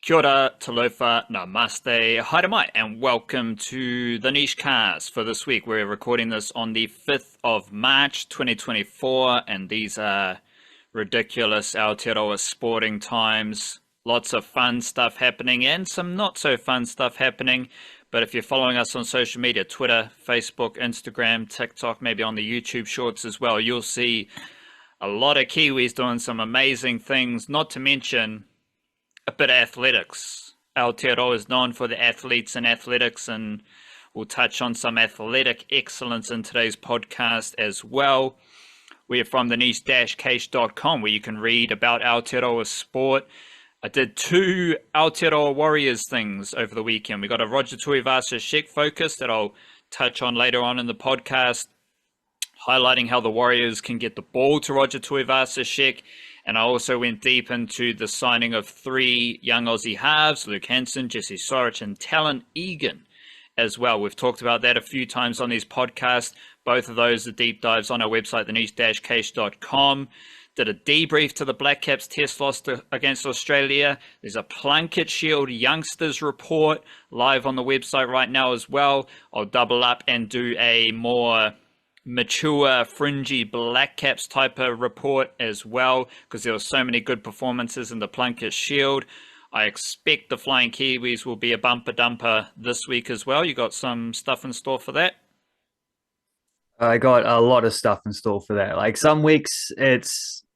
Kia ora, talofa, namaste, haere mai, and welcome to the Niche Cast for this week. We're recording this on the 5th of March, 2024, and these are ridiculous Aotearoa sporting times. Lots of fun stuff happening and some not so fun stuff happening. But if you're following us on social media, Twitter, Facebook, Instagram, TikTok, maybe on the YouTube shorts as well, you'll see a lot of Kiwis doing some amazing things, not to mention a bit of athletics. Aotearoa is known for the athletes and athletics, and we'll touch on some athletic excellence in today's podcast as well. We are from the niche-case.com, where you can read about Aotearoa sport. I did two Aotearoa Warriors things over the weekend. We got a Roger Tuivasa-Sheck focus that I'll touch on later on in the podcast, highlighting how the Warriors can get the ball to Roger Tuivasa-Sheck. And I also went deep into the signing of three young Aussie halves, Luke Hansen, Jesse Sorich, and Talon Egan as well. We've talked about that a few times on these podcasts. Both of those are deep dives on our website, theniche-case.com. Did a debrief to the Blackcaps test loss against Australia. There's a Plunkett Shield youngsters report live on the website right now as well. I'll double up and do a more mature, fringy Blackcaps type of report as well, because there were so many good performances in the Plunkett Shield. I expect the Flying Kiwis will be a bumper dumper this week as well. You got some stuff in store for that? I got a lot of stuff in store for that. Like some weeks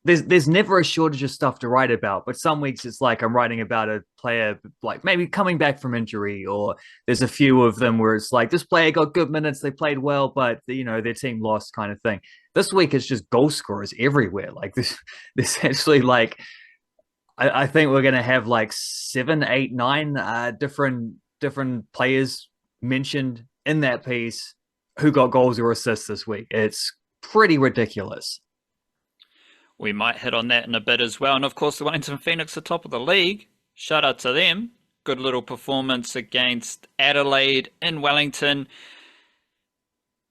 there's never a shortage of stuff to write about, but some weeks it's like I'm writing about a player like maybe coming back from injury, or there's a few of them where it's like this player got good minutes, they played well, but their team lost kind of thing. This week it's just goal scorers everywhere. Like this actually like I think we're gonna have like 7, 8, 9 different players mentioned in that piece who got goals or assists this week. It's pretty ridiculous. We might hit on that in a bit as well. And of course, the Wellington Phoenix are top of the league. Shout out to them. Good little performance against Adelaide in Wellington.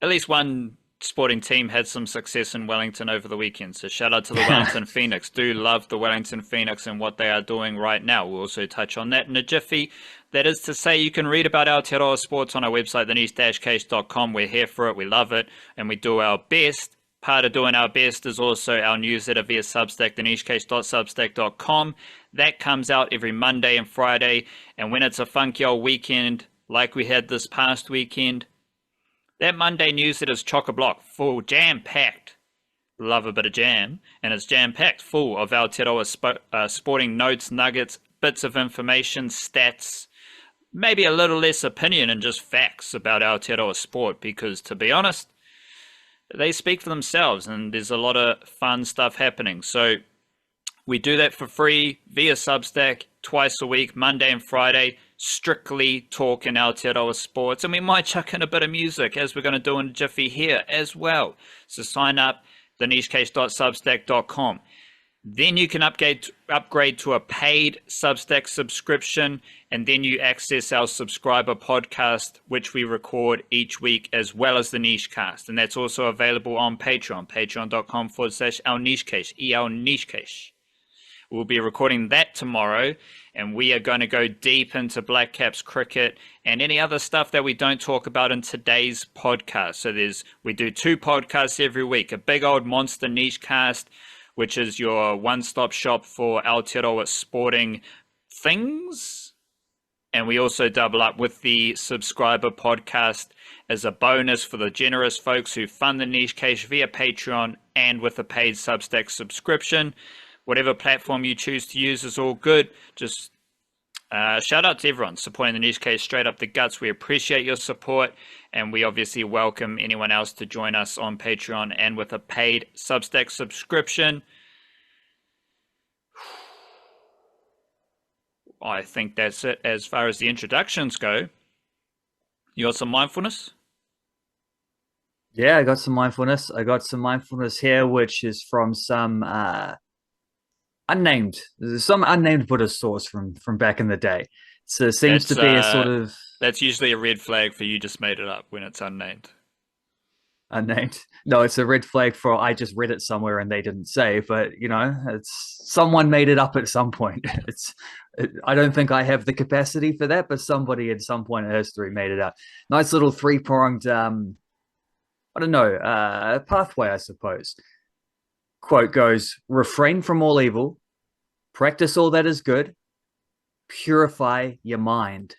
At least one sporting team had some success in Wellington over the weekend. So shout out to the Wellington Phoenix. Do love the Wellington Phoenix and what they are doing right now. We'll also touch on that in a jiffy. That is to say, you can read about Aotearoa sports on our website, theniche-case.com. We're here for it. We love it. And we do our best. Part of doing our best is also our newsletter via Substack, thenichecase.substack.com. That comes out every Monday and Friday. And when it's a funky old weekend, like we had this past weekend, that Monday newsletter is chock-a-block, full, jam-packed. Love a bit of jam. And it's jam-packed, full of Aotearoa sporting notes, nuggets, bits of information, stats, maybe a little less opinion and just facts about Aotearoa sport, because to be honest, they speak for themselves and there's a lot of fun stuff happening. So we do that for free via Substack twice a week, Monday and Friday, strictly talking Aotearoa sports. And we might chuck in a bit of music, as we're going to do in Jiffy here as well. So sign up, thenichecase.substack.com. Then you can upgrade to a paid Substack subscription, and then you access our subscriber podcast, which we record each week, as well as the Niche Cast. And that's also available on Patreon, patreon.com/our Niche Case, EL Niche Case. We'll be recording that tomorrow, and we are going to go deep into Blackcaps cricket and any other stuff that we don't talk about in today's podcast. So we do two podcasts every week, a big old monster Niche Cast, which is your one-stop shop for Aotearoa sporting things. And we also double up with the subscriber podcast as a bonus for the generous folks who fund the Niche Case via Patreon and with a paid Substack subscription. Whatever platform you choose to use is all good. Just shout out to everyone supporting the Niche Case straight up the guts. We appreciate your support, and we obviously welcome anyone else to join us on Patreon and with a paid Substack subscription. I think that's it as far as the introductions go. You got some mindfulness? Yeah, I got some mindfulness. I got some mindfulness here, which is from some unnamed Buddhist source from back in the day. So it seems to be a sort of that's usually a red flag for you just made it up when it's unnamed. unnamed. No, it's a red flag for I just read it somewhere and they didn't say, but it's someone made it up at some point. I don't think I have the capacity for that, but somebody at some point in history made it up. Nice little three-pronged, I don't know, pathway, I suppose. Quote goes, refrain from all evil, practice all that is good, purify your mind.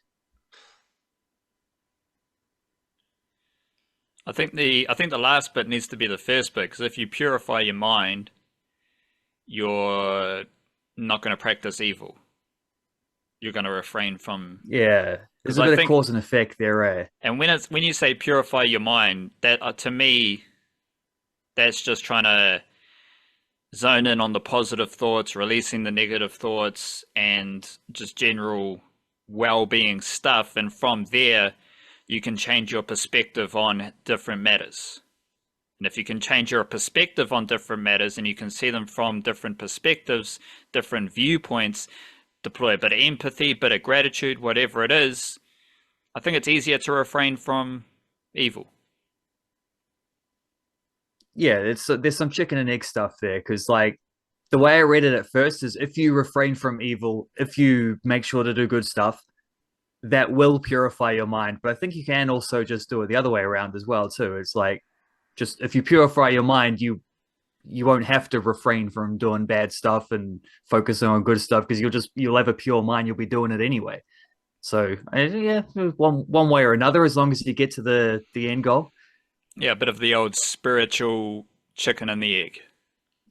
I think the last bit needs to be the first bit, because if you purify your mind, you're not going to practice evil. You're going to refrain from, Yeah, there's because a I bit of think, cause and effect there, eh? and when you say purify your mind, that to me, that's just trying to zone in on the positive thoughts, releasing the negative thoughts, and just general well-being stuff. And from there, you can change your perspective on different matters. And if you can change your perspective on different matters and you can see them from different perspectives, different viewpoints, deploy a bit of empathy, bit of gratitude, whatever it is, I think it's easier to refrain from evil. Yeah, it's there's some chicken and egg stuff there because like the way I read it at first is if you refrain from evil, if you make sure to do good stuff, that will purify your mind. But I think you can also just do it the other way around as well too. It's like just if you purify your mind, you won't have to refrain from doing bad stuff and focusing on good stuff because you'll have a pure mind. You'll be doing it anyway. So yeah, one way or another, as long as you get to the end goal. Yeah, a bit of the old spiritual chicken and the egg.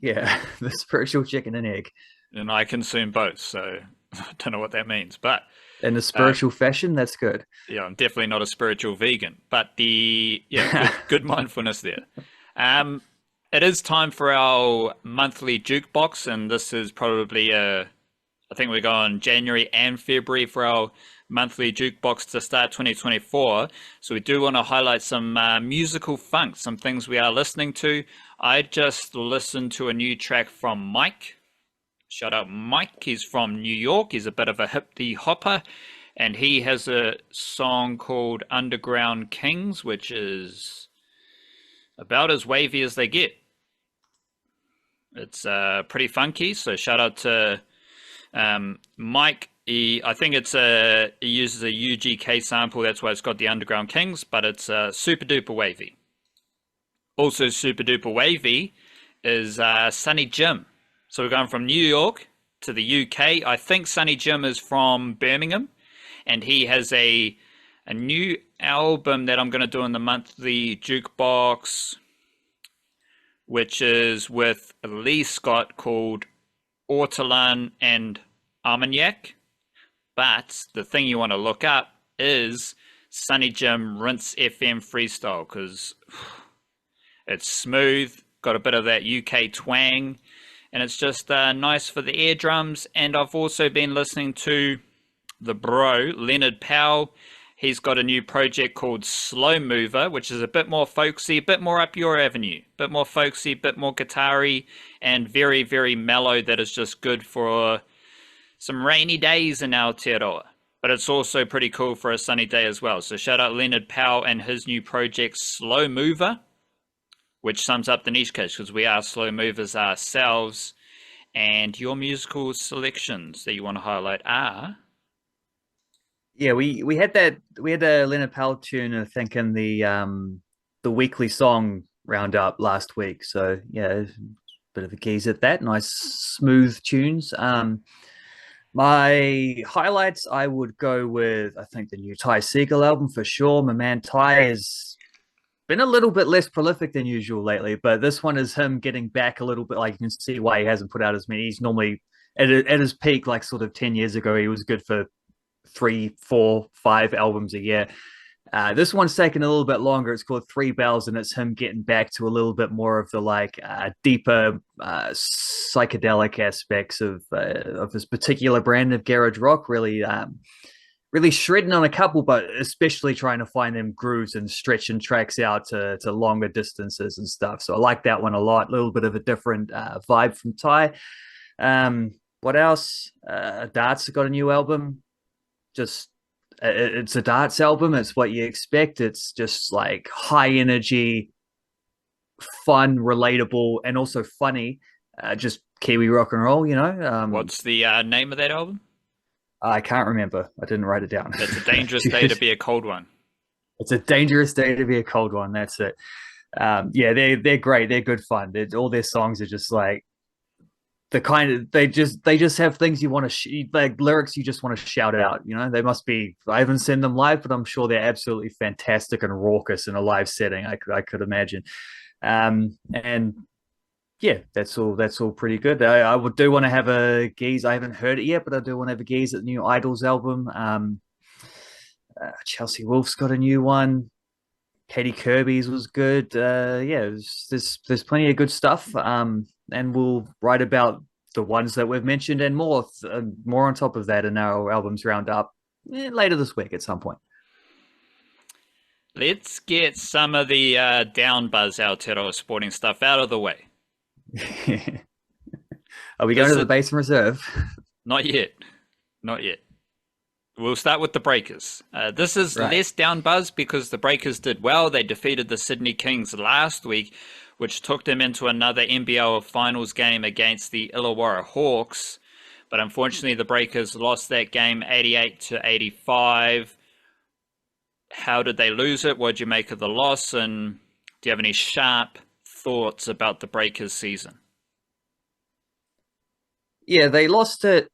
Yeah, the spiritual chicken and egg And I consume both, so I don't know what that means. But in a uh, spiritual fashion. That's good. yeah, I'm definitely not a spiritual vegan. But yeah, good mindfulness there. Um, it is time for our monthly jukebox, and this is probably I think we go on January and February for our monthly jukebox to start 2024. So we do want to highlight some musical funk, some things we are listening to. I just listened to a new track from Mike. Shout out Mike. He's from New York. He's a bit of a hippie hopper. And he has a song called Underground Kings, which is about as wavy as they get. It's pretty funky. So shout out to Mike. I think he uses a UGK sample. That's why it's got the Underground Kings, but it's super duper wavy. Also super duper wavy is Sunny Jim. So we're going from New York to the UK. I think Sunny Jim is from Birmingham, and he has a new album that I'm going to do in the monthly jukebox, which is with Lee Scott, called Ortolan and Armagnac. But the thing you want to look up is Sunny Jim Rinse FM Freestyle, because it's smooth, got a bit of that UK twang, and it's just nice for the eardrums. And I've also been listening to the bro, Leonard Powell. He's got a new project called Slow Mover, which is a bit more folksy, a bit more up your avenue, a bit more folksy, a bit more guitar-y, and very, very mellow. That is just good for some rainy days in Aotearoa. But it's also pretty cool for a sunny day as well. So shout out Leonard Powell and his new project, Slow Mover, which sums up the niche case, because we are slow movers ourselves. And your musical selections that you want to highlight are... Yeah, we had a Leonard Powell tune, I think, in the weekly song roundup last week. So yeah, a bit of a geese at that. Nice smooth tunes. My highlights, I would go with, I think, the new Ty Segall album for sure. My man Ty has been a little bit less prolific than usual lately, but this one is him getting back a little bit. Like you can see why he hasn't put out as many. He's normally at his peak, like sort of 10 years ago, he was good for 3, 4, 5 albums a year. This one's taken a little bit longer. It's called Three Bells, and it's him getting back to a little bit more of the like deeper psychedelic aspects of this particular brand of garage rock. Really shredding on a couple, but especially trying to find them grooves and stretching tracks out to longer distances and stuff. So I like that one a lot. A little bit of a different vibe from Ty. What else? Darts got a new album. Just it's a darts album. It's what you expect. It's just like high energy, fun, relatable, and also funny. Just Kiwi rock and roll, you know. What's the name of that album? I can't remember. I didn't write it down. It's a dangerous day to be a cold one. It's a dangerous day to be a cold one. That's it. Yeah, they're great. They're good fun. All their songs are just like the kind of they just have things you want to like lyrics you just want to shout out. You know, they must be. I haven't seen them live, but I'm sure they're absolutely fantastic and raucous in a live setting. I could imagine. And yeah, that's all pretty good. I do want to have a geese. I haven't heard it yet, but I do want to have a geese at the new Idols album. Chelsea Wolf's got a new one. Katie Kirby's was good. Yeah, there's plenty of good stuff. And we'll write about the ones that we've mentioned and more on top of that in our albums roundup later this week at some point. Let's get some of the down buzz Aotearoa sporting stuff out of the way. Are we going to the Basin Reserve? Not yet. Not yet. We'll start with the Breakers. This is less down buzz because the Breakers did well. They defeated the Sydney Kings last week, which took them into another NBL finals game against the Illawarra Hawks. But unfortunately, the Breakers lost that game 88-85. How did they lose it? What did you make of the loss? And do you have any sharp thoughts about the Breakers season? Yeah, they lost it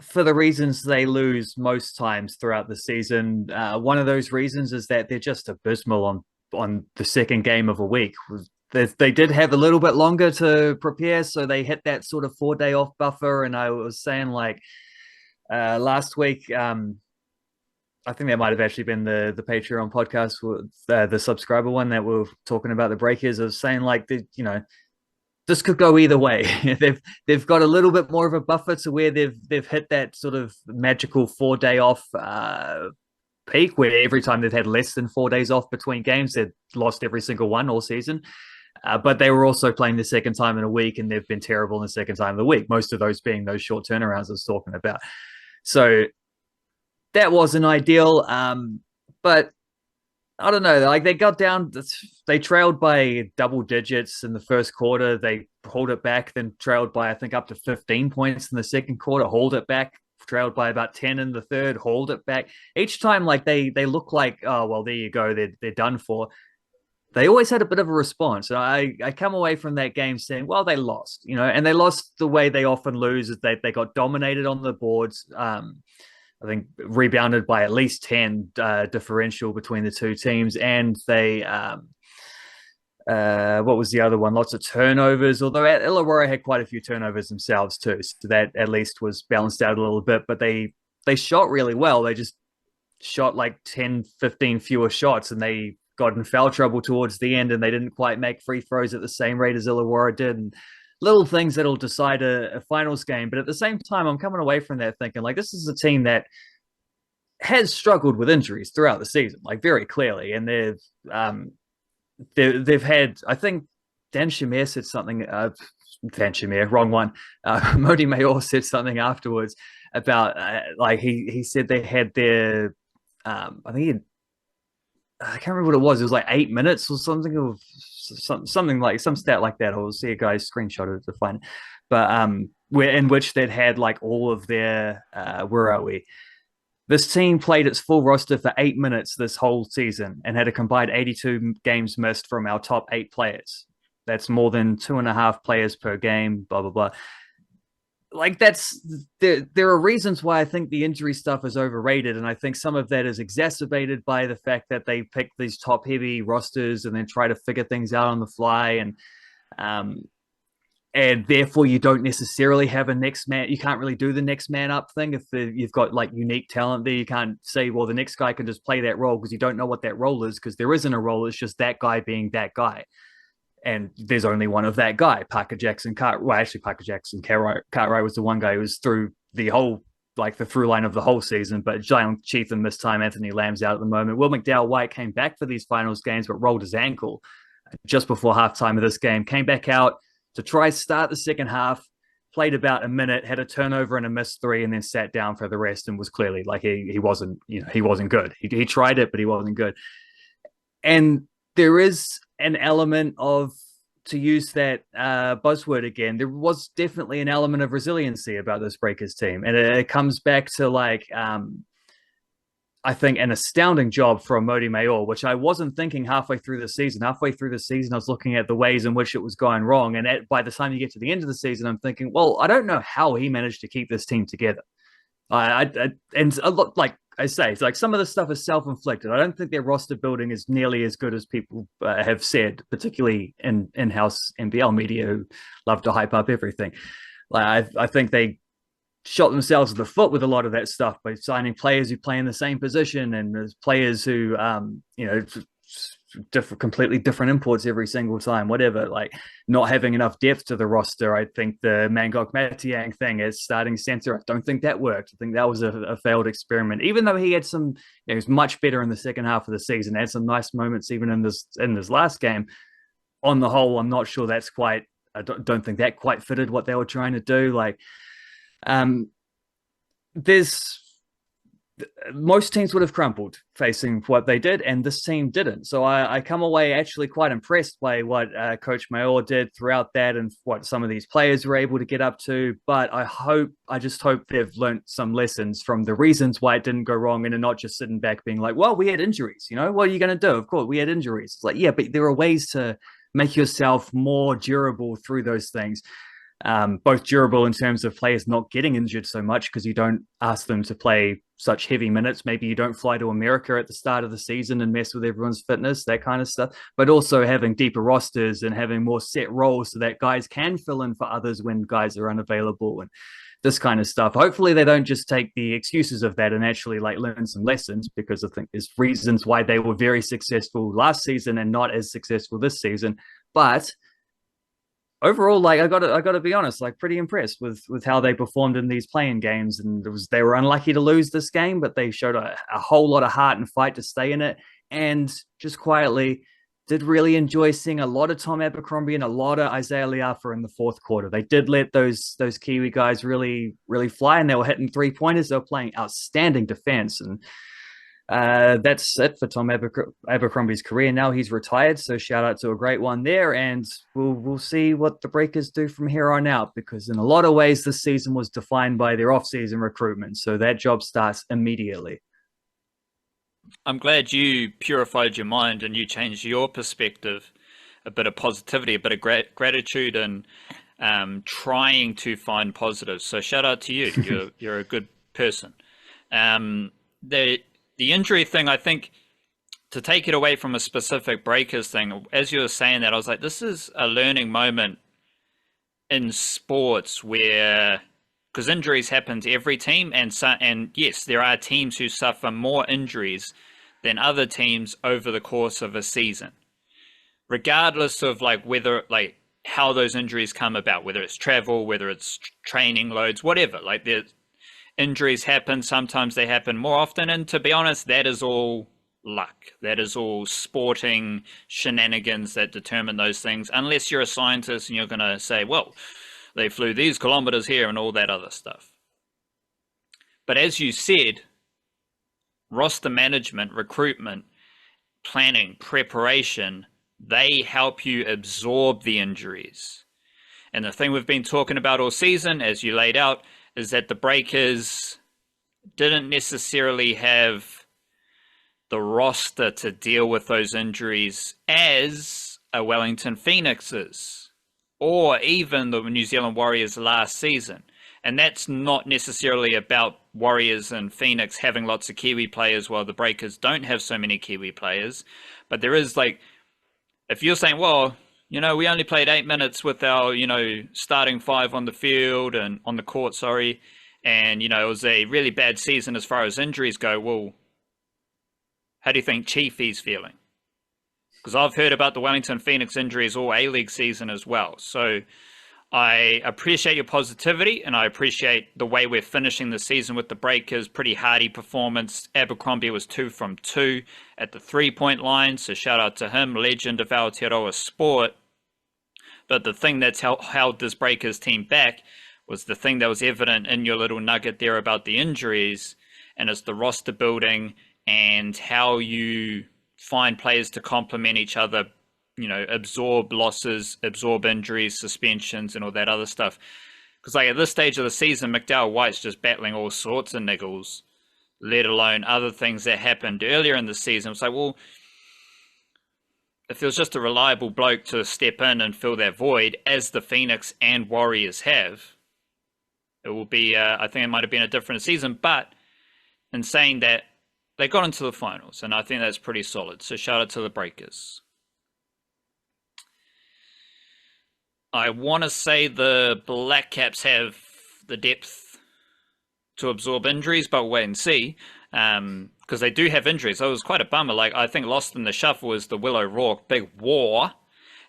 for the reasons they lose most times throughout the season. One of those reasons is that they're just abysmal on the second game of a week. They did have a little bit longer to prepare, so they hit that sort of 4-day off buffer. And I was saying, like, last week, I think that might have actually been the Patreon podcast, the subscriber one that we were talking about the Breakers. I was saying, like, this could go either way. they've got a little bit more of a buffer to where they've hit that sort of magical 4-day off peak, where every time they've had less than 4 days off between games, they've lost every single one all season. But they were also playing the second time in a week, and they've been terrible in the second time of the week, most of those being those short turnarounds I was talking about. So that wasn't ideal. But I don't know. Like, they got down, they trailed by double digits in the first quarter. They pulled it back, then trailed by, I think, up to 15 points in the second quarter, hauled it back, trailed by about 10 in the third, hauled it back. Each time, like, they look like, oh, well, there you go, they're done for. They always had a bit of a response. And I come away from that game saying, well, they lost, you know, and they lost the way they often lose, is they got dominated on the boards. I think rebounded by at least 10 differential between the two teams. And they, what was the other one? Lots of turnovers, although Illawarra had quite a few turnovers themselves too. So that at least was balanced out a little bit, but they shot really well. They just shot like 10, 15 fewer shots, and they got in foul trouble towards the end, and they didn't quite make free throws at the same rate as Illawarra did. And little things that'll decide a finals game. But at the same time, I'm coming away from that thinking, like, this is a team that has struggled with injuries throughout the season, like, very clearly. And they've had, I think Dan Shamir said something, Dan Shamir, wrong one. Modi Mayor said something afterwards about, like, he said they had their, I think I can't remember what it was. It was like 8 minutes or something, of something like some stat like that. I'll see a guy's screenshot of it to find it. But in which they'd had like all of their where are we? This team played its full roster for 8 minutes this whole season and had a combined 82 games missed from our top 8 players. That's more than 2.5 players per game. Blah blah blah. Like, there are reasons why I think the injury stuff is overrated, and I think some of that is exacerbated by the fact that they pick these top heavy rosters and then try to figure things out on the fly, and therefore you don't necessarily have a next man. You can't really do the next man up thing if you've got like unique talent there. You can't say, well, the next guy can just play that role, because you don't know what that role is, because there isn't a role. It's just that guy being that guy. And there's only one of that guy, Parker Jackson Cartwright. Well, actually, Parker Jackson Cartwright was the one guy who was through the whole, like, the through line of the whole season. But Jalen Cheatham missed time. Anthony Lamb's out at the moment. Will McDowell-White came back for these finals games, but rolled his ankle just before halftime of this game. Came back out to try start the second half, played about a minute, had a turnover and a missed three, and then sat down for the rest, and was clearly like he wasn't, he wasn't good. He tried it, but he wasn't good. And there is an element of to use that buzzword again, there was definitely an element of resiliency about this Breakers team, and it comes back to like I think an astounding job from Mody Maor, which I wasn't thinking halfway through the season. Halfway through the season, I was looking at the ways in which it was going wrong, and by the time you get to the end of the season, I'm thinking, well, I don't know how he managed to keep this team together. And a lot, like I say, it's like some of the stuff is self-inflicted. I don't think their roster building is nearly as good as people have said, particularly in-house NBL media who love to hype up everything. Like I think they shot themselves in the foot with a lot of that stuff by signing players who play in the same position, and there's players who completely different imports every single time, whatever, like not having enough depth to the roster. I think the Mangok Matiang thing as starting center, I don't think that worked. I think that was a failed experiment, even though he had some, he was much better in the second half of the season, had some nice moments even in this last game. On the whole, I'm not sure that's quite, I don't think that quite fitted what they were trying to do. Like there's most teams would have crumpled facing what they did, and this team didn't. So I come away actually quite impressed by what Coach Maor did throughout that, and what some of these players were able to get up to. But I just hope they've learned some lessons from the reasons why it didn't go wrong, and are not just sitting back being like, well, we had injuries, what are you going to do? Of course, we had injuries. It's like, yeah, but there are ways to make yourself more durable through those things. Both durable in terms of players not getting injured so much because you don't ask them to play such heavy minutes. Maybe you don't fly to America at the start of the season and mess with everyone's fitness, that kind of stuff. But also having deeper rosters and having more set roles so that guys can fill in for others when guys are unavailable and this kind of stuff. Hopefully they don't just take the excuses of that and actually like learn some lessons, because I think there's reasons why they were very successful last season and not as successful this season. But overall, like I gotta be honest, like pretty impressed with how they performed in these playing games. And they were unlucky to lose this game, but they showed a whole lot of heart and fight to stay in it. And just quietly did really enjoy seeing a lot of Tom Abercrombie and a lot of Isaiah Liafa in the fourth quarter. They did let those Kiwi guys really fly, and they were hitting 3-pointers. They were playing outstanding defense, and that's it for Tom Abercrombie's career. Now he's retired, so shout out to a great one there, and we'll see what the Breakers do from here on out, because in a lot of ways this season was defined by their off-season recruitment, so that job starts immediately. I'm glad you purified your mind and you changed your perspective, a bit of positivity, a bit of gratitude, and trying to find positives. So shout out to you. You're a good person. The injury thing, I think, to take it away from a specific Breakers thing, as you were saying that, I was like, this is a learning moment in sports where, because injuries happen to every team, and yes, there are teams who suffer more injuries than other teams over the course of a season, regardless of like whether, like how those injuries come about, whether it's travel, whether it's training loads, whatever. Like the injuries happen, sometimes they happen more often, and to be honest, that is all luck. That is all sporting shenanigans that determine those things, unless you're a scientist and you're going to say, well, they flew these kilometers here and all that other stuff. But as you said, roster management, recruitment, planning, preparation, they help you absorb the injuries. And the thing we've been talking about all season, as you laid out, is that the Breakers didn't necessarily have the roster to deal with those injuries as a Wellington Phoenix is, or even the New Zealand Warriors last season. And that's not necessarily about Warriors and Phoenix having lots of Kiwi players while the Breakers don't have so many Kiwi players. But there is, like, if you're saying, well, we only played 8 minutes with our, starting 5 on the field and on the court, and, it was a really bad season as far as injuries go. Well, how do you think Chiefy's feeling? Because I've heard about the Wellington Phoenix injuries all A-League season as well. So I appreciate your positivity, and I appreciate the way we're finishing the season with the Breakers. Pretty hardy performance. Abercrombie was 2 from 2 at the 3-point line, so shout out to him, legend of Aotearoa sport. But the thing that's held this Breakers team back was the thing that was evident in your little nugget there about the injuries, and it's the roster building and how you find players to complement each other, absorb losses, absorb injuries, suspensions, and all that other stuff. Because like at this stage of the season, McDowell White's just battling all sorts of niggles, let alone other things that happened earlier in the season. It's like, well, if there was just a reliable bloke to step in and fill that void, as the Phoenix and Warriors have, it will be, I think it might have been a different season. But in saying that, they got into the finals, and I think that's pretty solid. So shout out to the Breakers. I want to say the Blackcaps have the depth to absorb injuries, but we'll wait and see. Because they do have injuries. So it was quite a bummer. Like, I think lost in the shuffle was the Will O'Rourke, big war.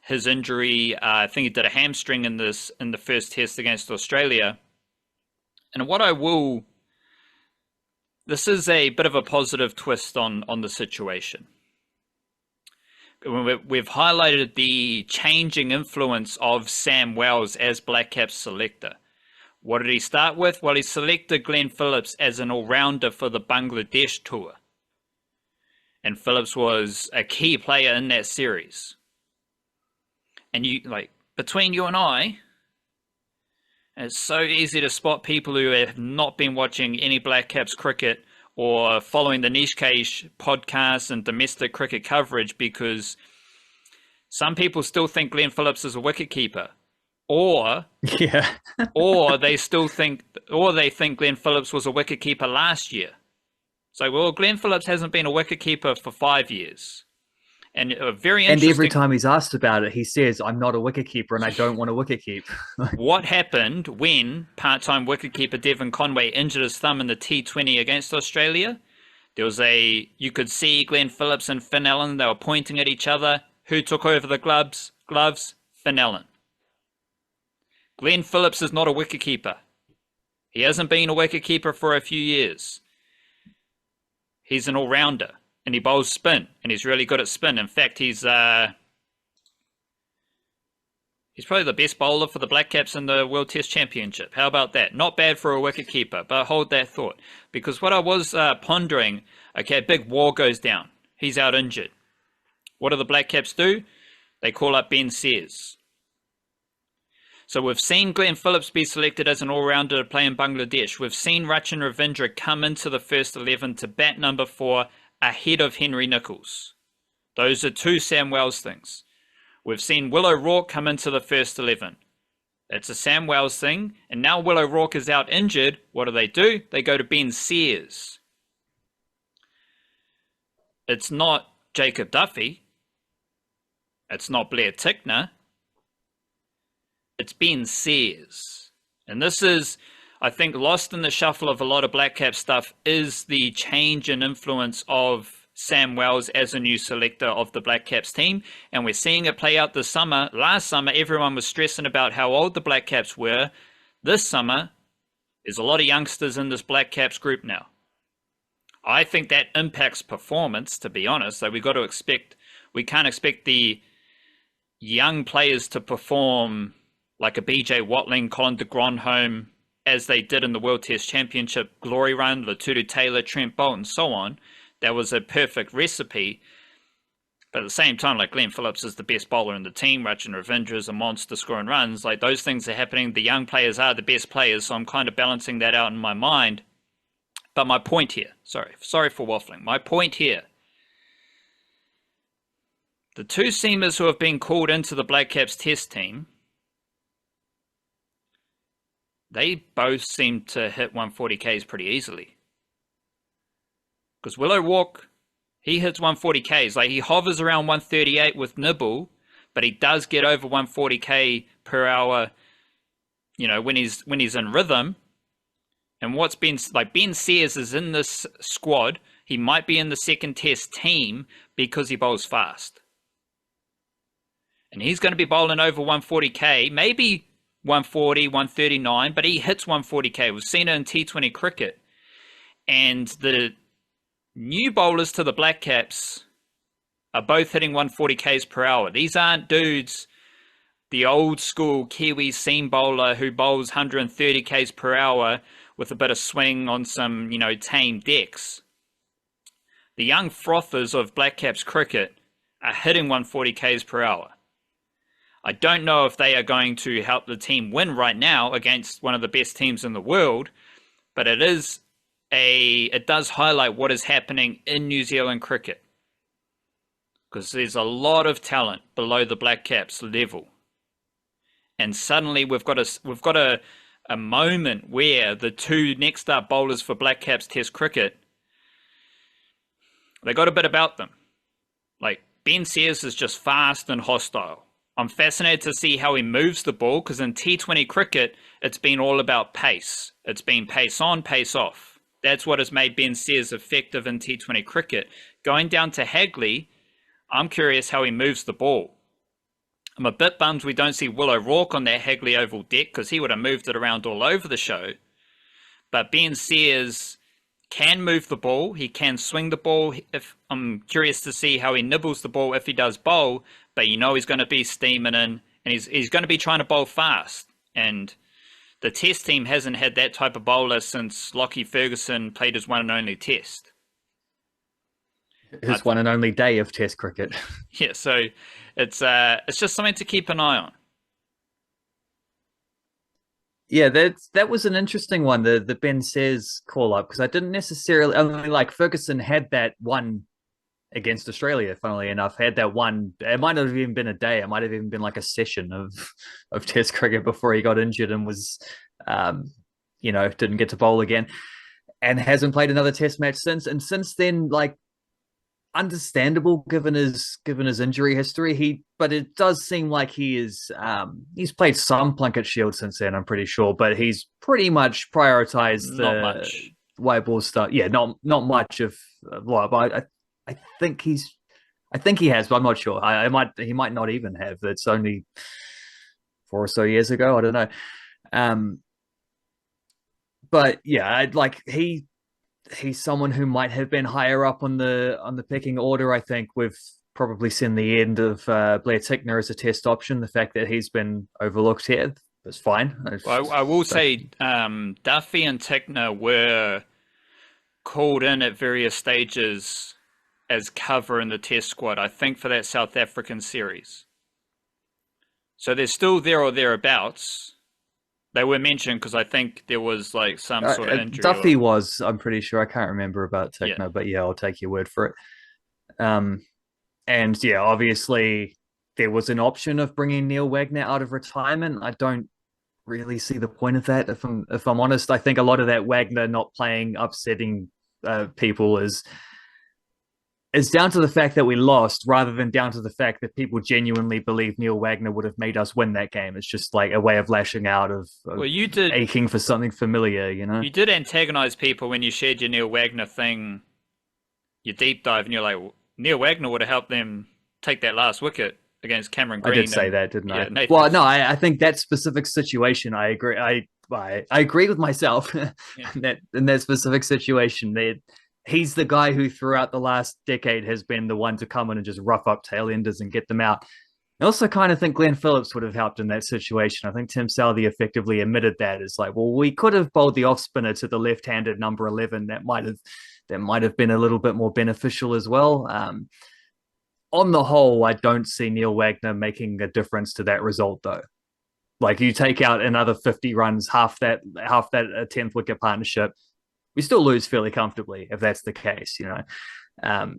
His injury, I think he did a hamstring in the first test against Australia. And this is a bit of a positive twist on the situation. We've highlighted the changing influence of Sam Wells as Blackcaps selector. What did he start with? Well, he selected Glenn Phillips as an all-rounder for the Bangladesh tour. And Phillips was a key player in that series. And between you and I, it's so easy to spot people who have not been watching any Blackcaps cricket or following the Niche Cage podcasts and domestic cricket coverage, because some people still think Glenn Phillips is a wicketkeeper, or they think Glenn Phillips was a wicketkeeper last year. So, well, Glenn Phillips hasn't been a wicketkeeper for 5 years. And very interesting. And every time he's asked about it, he says, "I'm not a wicketkeeper, and I don't want to wicketkeep." What happened when part-time wicketkeeper Devon Conway injured his thumb in the T20 against Australia? You could see Glenn Phillips and Finn Allen. They were pointing at each other. Who took over the gloves? Finn Allen. Glenn Phillips is not a wicketkeeper. He hasn't been a wicketkeeper for a few years. He's an all-rounder. And he bowls spin, and he's really good at spin. In fact, he's probably the best bowler for the Blackcaps in the World Test Championship. How about that? Not bad for a wicketkeeper, but hold that thought. Because what I was pondering, okay, big war goes down. He's out injured. What do the Blackcaps do? They call up Ben Sears. So we've seen Glenn Phillips be selected as an all-rounder to play in Bangladesh. We've seen Rachin Ravindra come into the first 11 to bat number 4, ahead of Henry Nicholls. Those are two Sam Wells things. We've seen Will O'Rourke come into the first 11. It's a Sam Wells thing. And now Will O'Rourke is out injured. What do? They go to Ben Sears. It's not Jacob Duffy. It's not Blair Tickner. It's Ben Sears. And this is, I think, lost in the shuffle of a lot of Blackcap stuff is the change in influence of Sam Wells as a new selector of the Blackcaps team. And we're seeing it play out this summer. Last summer, everyone was stressing about how old the Blackcaps were. This summer, there's a lot of youngsters in this Blackcaps group now. I think that impacts performance, to be honest. So we can't expect the young players to perform like a BJ Watling, Colin de Grandhomme, as they did in the World Test Championship glory run, Latutu Taylor, Trent Bolt, and so on. That was a perfect recipe. But at the same time, like Glenn Phillips is the best bowler in the team, Rachin Ravindra is a monster scoring runs. Like those things are happening. The young players are the best players, so I'm kind of balancing that out in my mind. But my point here, sorry for waffling. My point here, the two seamers who have been called into the Blackcaps test team, they both seem to hit 140 Ks pretty easily. Because Will O'Rourke, he hits 140 Ks. Like he hovers around 138 with nibble, but he does get over 140 K per hour, when he's in rhythm. And what's been like Ben Sears is in this squad. He might be in the second test team because he bowls fast. And he's going to be bowling over 140 K, maybe 140, 139, but he hits 140 K. We've seen it in T20 cricket. And the new bowlers to the Blackcaps are both hitting 140 Ks per hour. These aren't dudes, the old school Kiwi seam bowler who bowls 130 Ks per hour with a bit of swing on some, tame decks. The young frothers of Blackcaps cricket are hitting 140 k's per hour. I don't know if they are going to help the team win right now against one of the best teams in the world, but it does highlight what is happening in New Zealand cricket, because there's a lot of talent below the Blackcaps level, and suddenly we've got a moment where the two next up bowlers for Blackcaps Test cricket, they got a bit about them. Like, Ben Sears is just fast and hostile. I'm fascinated to see how he moves the ball, because in T20 cricket, it's been all about pace. It's been pace on, pace off. That's what has made Ben Sears effective in T20 cricket. Going down to Hagley, I'm curious how he moves the ball. I'm a bit bummed we don't see Will O'Rourke on that Hagley Oval deck, because he would have moved it around all over the show. But Ben Sears can move the ball. He can swing the ball. I'm curious to see how he nibbles the ball if he does bowl, but you know he's going to be steaming in, and he's going to be trying to bowl fast. And the Test team hasn't had that type of bowler since Lockie Ferguson played his one and only Test. His one and only day of Test cricket. Yeah, so it's just something to keep an eye on. Yeah, that was an interesting one, the Ben Sears call up, because I didn't necessarily, I mean, like, Ferguson had that one against Australia, funnily enough, had that one. It might not have even been a day. It might have even been like a session of Test cricket before he got injured and was, didn't get to bowl again, and hasn't played another Test match since. And since then, like, understandable given his injury history. But it does seem like he's played some Plunket Shield since then, I'm pretty sure, but he's pretty much prioritized the white ball stuff. Yeah, not much of but I think he has, but I'm not sure. He might not even have. It's only 4 or so years ago. I don't know. But yeah, he's someone who might have been higher up on the pecking order. I think we've probably seen the end of Blair Tickner as a Test option. The fact that he's been overlooked here is fine. Well, I will say Duffy and Tickner were called in at various stages as cover in the Test squad, I think, for that South African series. So they're still there or thereabouts. They were mentioned because I think there was like some sort of injury. Duffy was, I'm pretty sure. I can't remember about Tickner, but yeah, I'll take your word for it. And yeah, obviously there was an option of bringing Neil Wagner out of retirement. I don't really see the point of that. If I'm honest, I think a lot of that Wagner not playing, upsetting people is down to the fact that we lost, rather than down to the fact that people genuinely believe Neil Wagner would have made us win that game. It's just like a way of lashing out of aching for something familiar, you know? You did antagonize people when you shared your Neil Wagner thing, your deep dive, and you're like, Neil Wagner would have helped them take that last wicket against Cameron Green. I did say that, didn't I? Nathan. Well, no, I think that specific situation, I agree. I agree with myself in that specific situation. He's the guy who throughout the last decade has been the one to come in and just rough up tailenders and get them out. I also kind of think Glenn Phillips would have helped in that situation. I think Tim Southey effectively admitted that. It's like, well, we could have bowled the off spinner to the left-handed number 11. That might have been a little bit more beneficial as well. On the whole, I don't see Neil Wagner making a difference to that result, though. Like, you take out another 50 runs, half that 10th wicket partnership, we still lose fairly comfortably if that's the case, you know.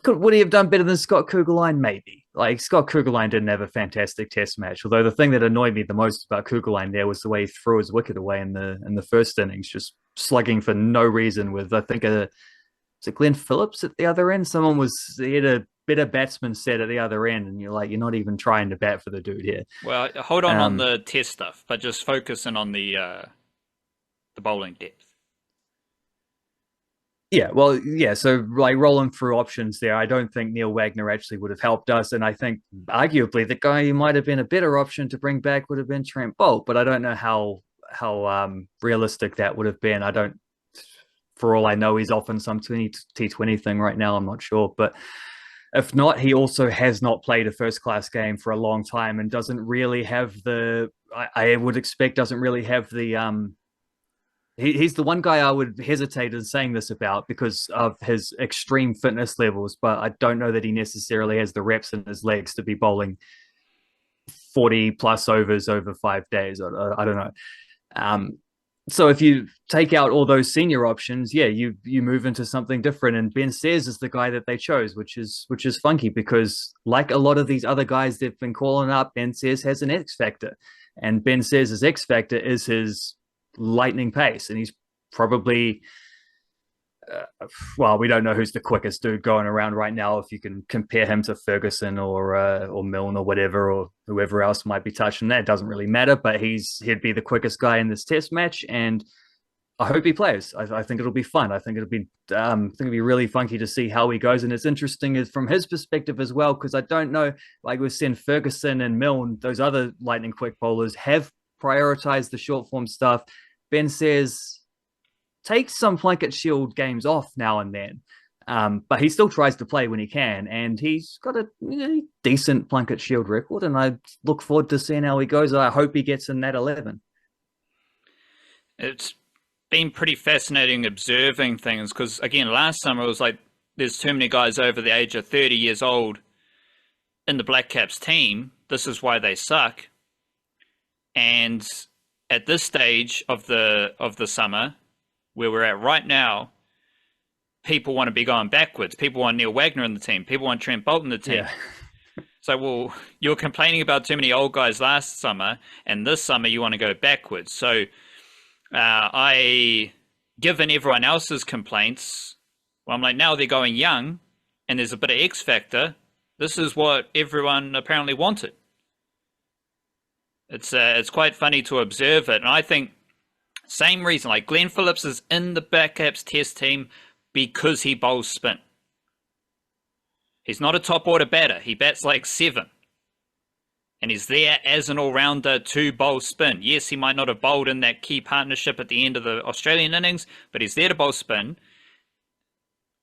Would he have done better than Scott Kugelheim? Maybe. Like, Scott Kugelheim didn't have a fantastic Test match, although the thing that annoyed me the most about Kugelheim there was the way he threw his wicket away in the first innings, just slugging for no reason with, I think, was it Glenn Phillips at the other end? He had a better batsman set at the other end, and you're like, you're not even trying to bat for the dude here. Well, hold on the Test stuff, but just focusing on the bowling depth. Yeah, well, yeah, so like rolling through options there, I don't think Neil Wagner actually would have helped us, and I think arguably the guy who might have been a better option to bring back would have been Trent Boult, but I don't know how realistic that would have been. For all I know, he's off in some T20 thing right now, I'm not sure, but if not, he also has not played a first-class game for a long time and doesn't really have I would expect doesn't really have the He's the one guy I would hesitate in saying this about because of his extreme fitness levels, but I don't know that he necessarily has the reps in his legs to be bowling 40 plus overs over 5 days. I don't know. Um, so if you take out all those senior options, yeah, you move into something different. And Ben Sayers is the guy that they chose, which is funky because like a lot of these other guys they've been calling up, Ben Sayers has an X factor, and Ben Sayers' X factor is his lightning pace, and he's probably well, we don't know who's the quickest dude going around right now. If you can compare him to Ferguson or Milne or whatever, or whoever else might be touching that, it doesn't really matter. But he'd be the quickest guy in this Test match, and I hope he plays. I think it'll be fun. I think it'll be really funky to see how he goes, and it's interesting from his perspective as well because I don't know, like we're seeing Ferguson and Milne, those other lightning quick bowlers have prioritized the short form stuff. Ben says takes some Plunkett Shield games off now and then. But he still tries to play when he can, and he's got a decent Plunkett Shield record, and I look forward to seeing how he goes. I hope he gets in that 11. It's been pretty fascinating observing things because, again, last summer it was like there's too many guys over the age of 30 years old in the Blackcaps team. This is why they suck. And at this stage of the summer, where we're at right now, people want to be going backwards. People want Neil Wagner in the team. People want Trent Boult in the team. Yeah. So, well, you're complaining about too many old guys last summer, and this summer you want to go backwards. So, given everyone else's complaints, well, I'm like, now they're going young, and there's a bit of X factor. This is what everyone apparently wanted. It's quite funny to observe it, and I think same reason. Like Glenn Phillips is in the Blackcaps Test team because he bowls spin. He's not a top order batter. He bats like 7. And he's there as an all-rounder to bowl spin. Yes, he might not have bowled in that key partnership at the end of the Australian innings, but he's there to bowl spin.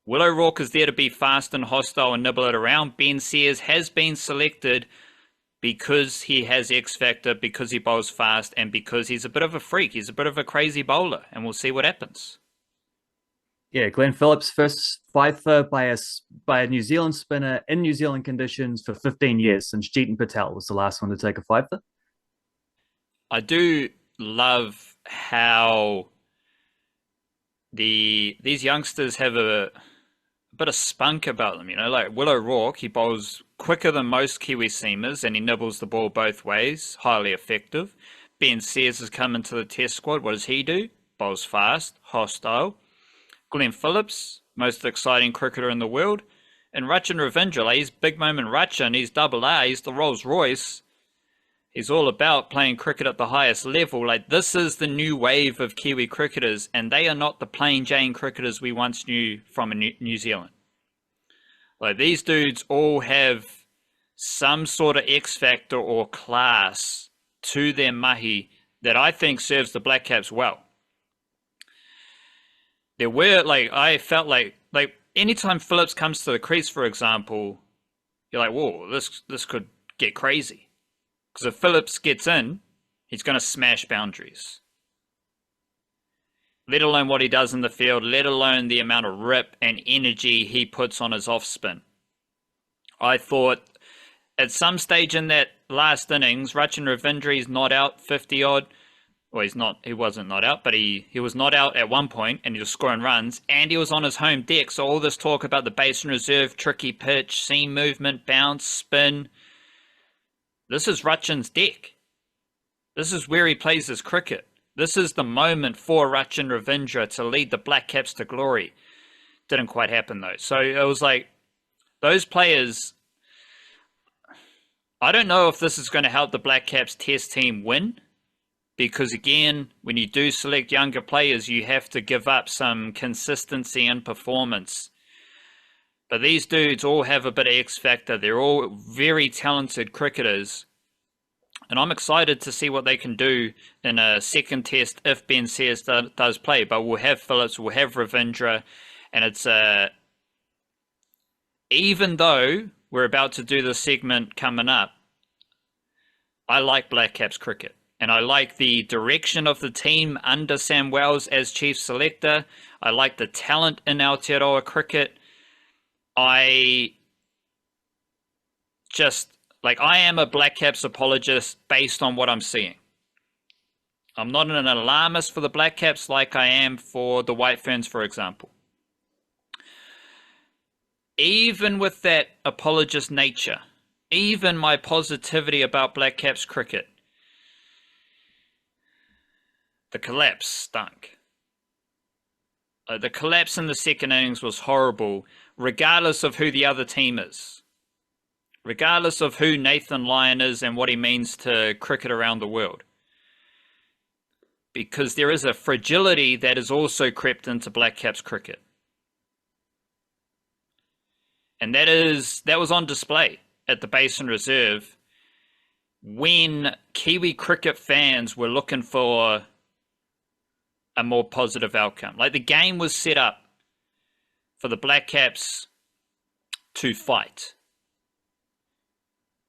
Will O'Rourke is there to be fast and hostile and nibble it around. Ben Sayers has been selected because he has X factor, because he bowls fast, and because he's a bit of a freak. He's a bit of a crazy bowler, and we'll see what happens. Yeah, Glenn Phillips, first fifer by a New Zealand spinner in New Zealand conditions for 15 years, since Jeetan Patel was the last one to take a fifer. I do love how these youngsters have a bit of spunk about them, like Will O'Rourke, he bowls quicker than most Kiwi seamers and he nibbles the ball both ways, highly effective. Ben Sayers has come into the Test squad. What does he do? Bowls fast, hostile. Glenn Phillips, most exciting cricketer in the world. And Rachin Ravindra, he's big moment Rachin, he's double A, he's the Rolls Royce. He's all about playing cricket at the highest level. Like, this is the new wave of Kiwi cricketers, and they are not the plain Jane cricketers we once knew from New Zealand. Like, these dudes all have some sort of X factor or class to their mahi that I think serves the Blackcaps well. There were, I felt like anytime Phillips comes to the crease, for example, you're like, whoa, this could get crazy. Because if Phillips gets in, he's going to smash boundaries. Let alone what he does in the field, let alone the amount of rip and energy he puts on his off spin. I thought at some stage in that last innings, Rachin Ravindra is not out 50 odd. Well, he wasn't not out, but he was not out at one point and he was scoring runs and he was on his home deck. So all this talk about the basin reserve, tricky pitch, seam movement, bounce, spin. This is Rachin's deck. This is where he plays his cricket. This is the moment for Rachin Ravindra to lead the Blackcaps to glory. Didn't quite happen though. So it was like, those players, I don't know if this is going to help the Blackcaps Test team win. Because again, when you do select younger players, you have to give up some consistency and performance. But these dudes all have a bit of X factor. They're all very talented cricketers. And I'm excited to see what they can do in a second test if Ben Sayers does play. But we'll have Phillips, we'll have Ravindra. And it's even though we're about to do this segment coming up, I like Blackcaps cricket. And I like the direction of the team under Sam Wells as chief selector. I like the talent in Aotearoa cricket. I am a Blackcaps apologist based on what I'm seeing. I'm not an alarmist for the Blackcaps like I am for the White Ferns, for example. Even with that apologist nature, even my positivity about Blackcaps cricket, the collapse stunk. The collapse in the second innings was horrible, regardless of who the other team is. Regardless of who Nathan Lyon is and what he means to cricket around the world. Because there is a fragility that has also crept into Blackcaps cricket. And that was on display at the Basin Reserve when Kiwi cricket fans were looking for a more positive outcome. Like, the game was set up for the Blackcaps to fight.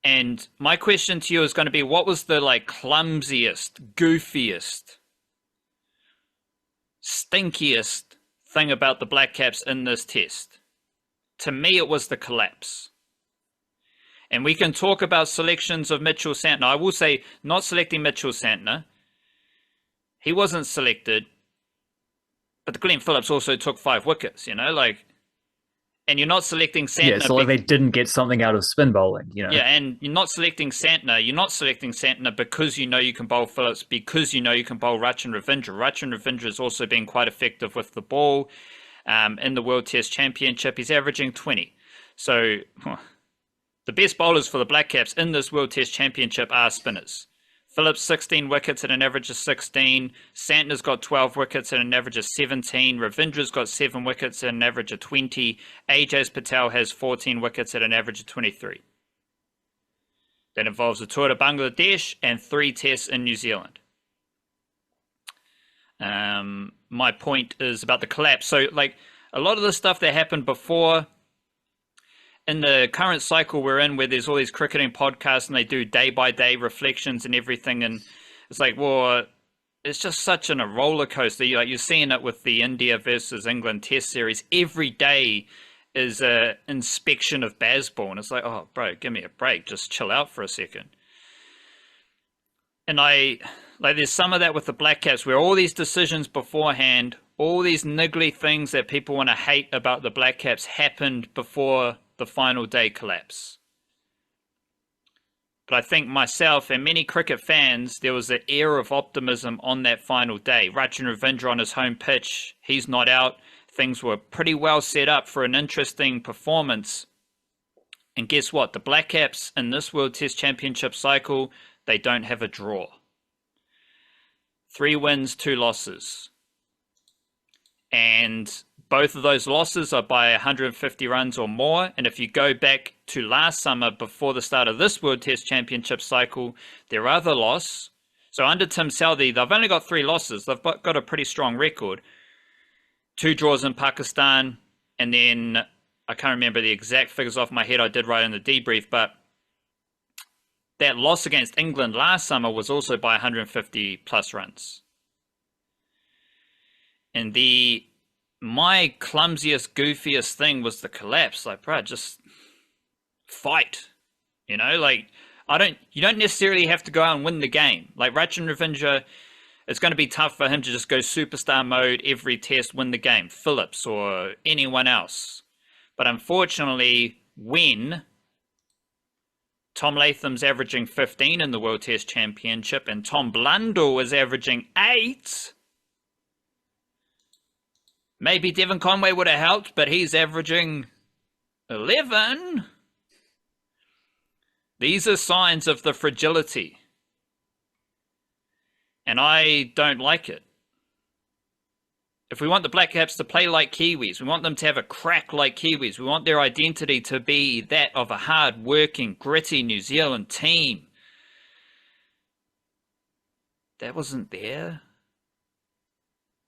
And my question to you is going to be, what was the clumsiest, goofiest, stinkiest thing about the Blackcaps in this test? To me, it was the collapse. And we can talk about selections of Mitchell Santner. I will say, not selecting Mitchell Santner. He wasn't selected. But the Glenn Phillips also took 5 wickets, and you're not selecting Santner. Yeah, so they didn't get something out of spin bowling, Yeah, and you're not selecting Santner. You're not selecting Santner because you know you can bowl Phillips, because you know you can bowl Rachin Ravindra. Rachin Ravindra has also been quite effective with the ball in the World Test Championship. He's averaging 20. So the best bowlers for the Blackcaps in this World Test Championship are spinners. Phillips, 16 wickets at an average of 16. Santner's got 12 wickets at an average of 17. Ravindra's got 7 wickets at an average of 20. Ajaz Patel has 14 wickets at an average of 23. That involves a tour to Bangladesh and 3 tests in New Zealand. My point is about the collapse. So, a lot of the stuff that happened before, in the current cycle we're in, where there's all these cricketing podcasts and they do day-by-day reflections and everything, and it's it's just such a roller coaster. You're seeing it with the India versus England Test series. Every day is a inspection of baseball, and it's oh, bro, give me a break. Just chill out for a second. And there's some of that with the Blackcaps, where all these decisions beforehand, all these niggly things that people want to hate about the Blackcaps happened before the final day collapse. But I think myself and many cricket fans, there was an air of optimism on that final day. Rachin Ravindra on his home pitch, he's not out. Things were pretty well set up for an interesting performance. And guess what? The Blackcaps in this World Test Championship cycle, they don't have a draw. 3 wins, 2 losses. And both of those losses are by 150 runs or more. And if you go back to last summer, before the start of this World Test Championship cycle, their other loss, so under Tim Southee, they've only got 3 losses. They've got a pretty strong record. 2 draws in Pakistan, and then I can't remember the exact figures off my head. I did write in the debrief, but that loss against England last summer was also by 150 plus runs. And my clumsiest, goofiest thing was the collapse. Bro, just fight. You don't necessarily have to go out and win the game. Rachin Ravindra, it's going to be tough for him to just go superstar mode every test, win the game. Phillips or anyone else. But unfortunately, when Tom Latham's averaging 15 in the World Test Championship and Tom Blundell is averaging 8, maybe Devon Conway would have helped, but he's averaging 11. These are signs of the fragility. And I don't like it. If we want the Blackcaps to play like Kiwis, we want them to have a crack like Kiwis, we want their identity to be that of a hard-working, gritty New Zealand team. That wasn't there.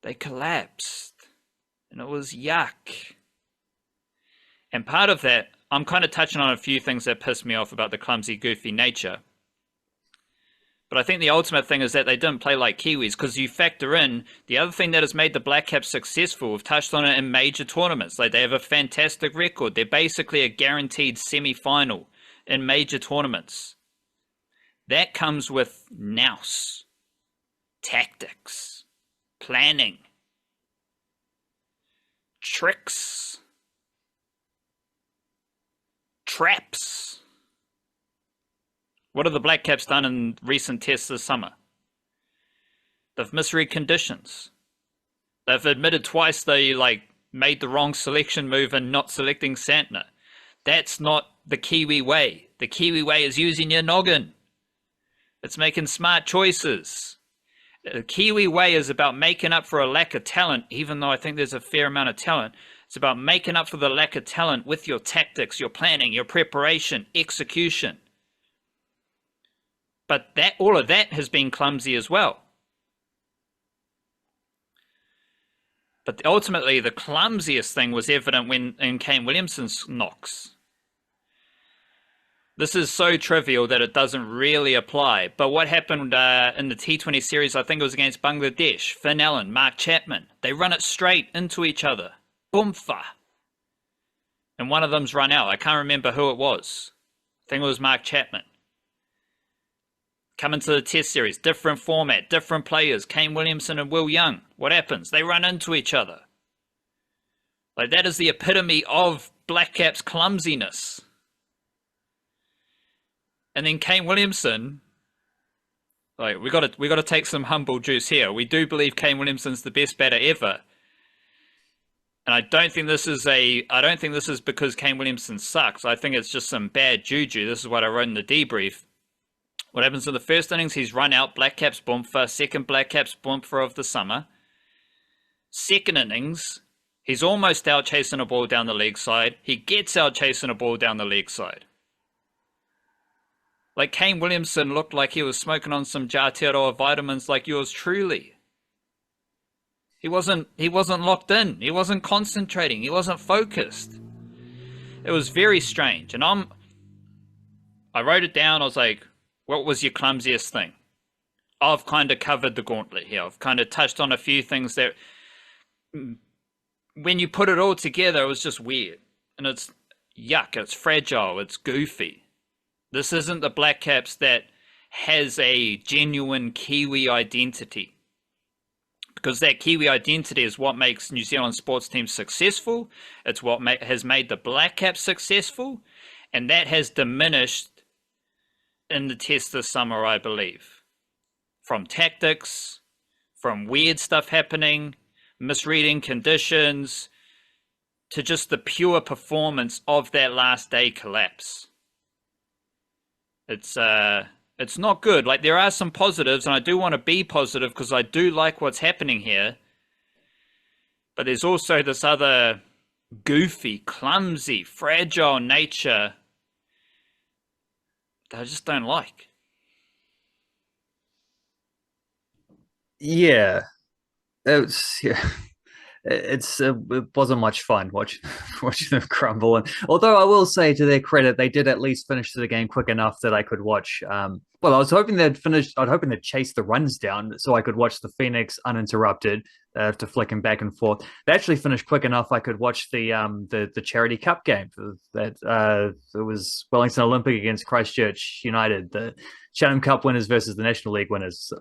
They collapsed. And it was yuck. And part of that, I'm kind of touching on a few things that piss me off about the clumsy, goofy nature. But I think the ultimate thing is that they didn't play like Kiwis, because you factor in the other thing that has made the Black Caps successful. We've touched on it in major tournaments. Like, they have a fantastic record. They're basically a guaranteed semi-final in major tournaments. That comes with nous, tactics, planning, tricks, traps. What have the Black Caps done in recent tests this summer? They've misread conditions. They've admitted twice they made the wrong selection move and not selecting Santner. That's not the Kiwi way. The Kiwi way is using your noggin. It's making smart choices. The Kiwi way is about making up for a lack of talent, even though I think there's a fair amount of talent. It's about making up for the lack of talent with your tactics, your planning, your preparation, execution. But all of that has been clumsy as well. But ultimately, the clumsiest thing was evident when in Kane Williamson's knocks. This is so trivial that it doesn't really apply. But what happened in the T20 series, I think it was against Bangladesh, Finn Allen, Mark Chapman, they run it straight into each other. Boomfa. And one of them's run out. I can't remember who it was. I think it was Mark Chapman. Come into the test series, different format, different players, Kane Williamson and Will Young. What happens? They run into each other. Like, that is the epitome of Black Caps clumsiness. And then Kane Williamson, we got to take some humble juice here. We do believe Kane Williamson's the best batter ever. And I don't think this is because Kane Williamson sucks. I think it's just some bad juju. This is what I wrote in the debrief. What happens in the first innings? He's run out, Black Caps boomfer, second Black Caps boomfer of the summer. Second innings, he's almost out chasing a ball down the leg side. He gets out chasing a ball down the leg side. Like, Kane Williamson looked like he was smoking on some Aotearoa vitamins like yours truly. He wasn't locked in. He wasn't concentrating. He wasn't focused. It was very strange. And I wrote it down. I was like, what was your clumsiest thing? I've kind of covered the gauntlet here. I've kind of touched on a few things that, when you put it all together, it was just weird. And it's yuck. It's fragile. It's goofy. This isn't the Black Caps that has a genuine Kiwi identity. Because that Kiwi identity is what makes New Zealand sports teams successful. It's what has made the Black Caps successful. And that has diminished in the test this summer, I believe. From tactics, from weird stuff happening, misreading conditions, to just the pure performance of that last day collapse. It's not good. Like, there are some positives, and I do want to be positive because I do like what's happening here. But there's also this other goofy, clumsy, fragile nature that I just don't like. Yeah. It wasn't much fun watching them crumble. And although I will say, to their credit, they did at least finish the game quick enough that I could watch. Well, I was hoping they'd finish. I'd hoping they'd chase the runs down so I could watch the Phoenix uninterrupted. After flicking back and forth, they actually finished quick enough I could watch the Charity Cup game. That it was Wellington Olympic against Christchurch United, the Chatham Cup winners versus the National League winners.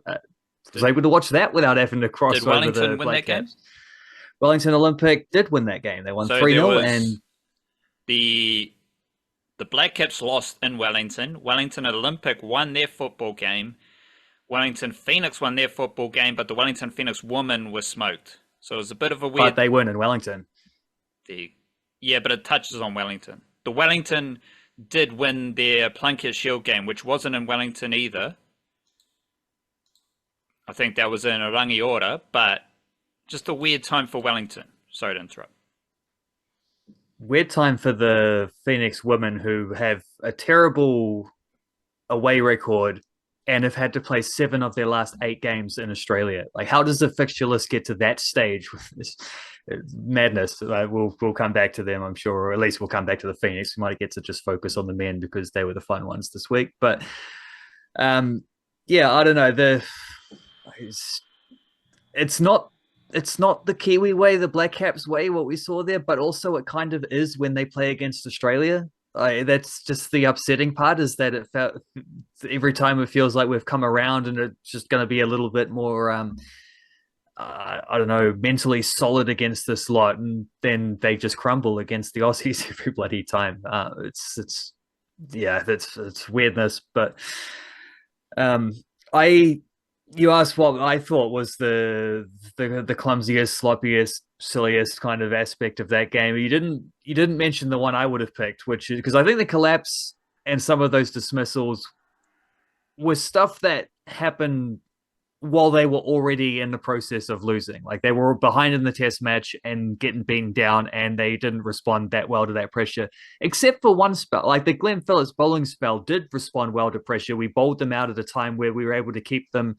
Was able to watch that without having to cross Did over Wellington the win Black that game? Caps. Wellington Olympic did win that game. They won 3-0, and the Black Caps lost in Wellington. Wellington Olympic won their football game. Wellington Phoenix won their football game, but the Wellington Phoenix women were smoked. So it was a bit of a weird... But they weren't in Wellington. Yeah, but it touches on Wellington. The Wellington did win their Plunkett Shield game, which wasn't in Wellington either. I think that was in Rangiora, but just a weird time for Wellington. Sorry to interrupt. Weird time for the Phoenix women, who have a terrible away record and have had to play 7 of their last 8 games in Australia. Like, how does the fixture list get to that stage with this madness? We'll come back to them, I'm sure, or at least we'll come back to the Phoenix. We might get to just focus on the men because they were the fun ones this week. But yeah, I don't know. It's, it's not it's not the Kiwi way, the Black Caps way, what we saw there, but also it kind of is when they play against Australia. That's just the upsetting part, is that it felt every time it feels like we've come around and it's just going to be a little bit more I don't know, mentally solid against this lot, and then they just crumble against the Aussies every bloody time. It's yeah, that's it's weirdness, but um, I you asked what I thought was the clumsiest, sloppiest, silliest kind of aspect of that game. You didn't mention the one I would have picked, which is because I think the collapse and some of those dismissals was stuff that happened while they were already in the process of losing. Like they were behind in the test match and getting beaten down, and they didn't respond that well to that pressure, except for one spell. Like the Glenn Phillips bowling spell did respond well to pressure. We bowled them out at a time where we were able to keep them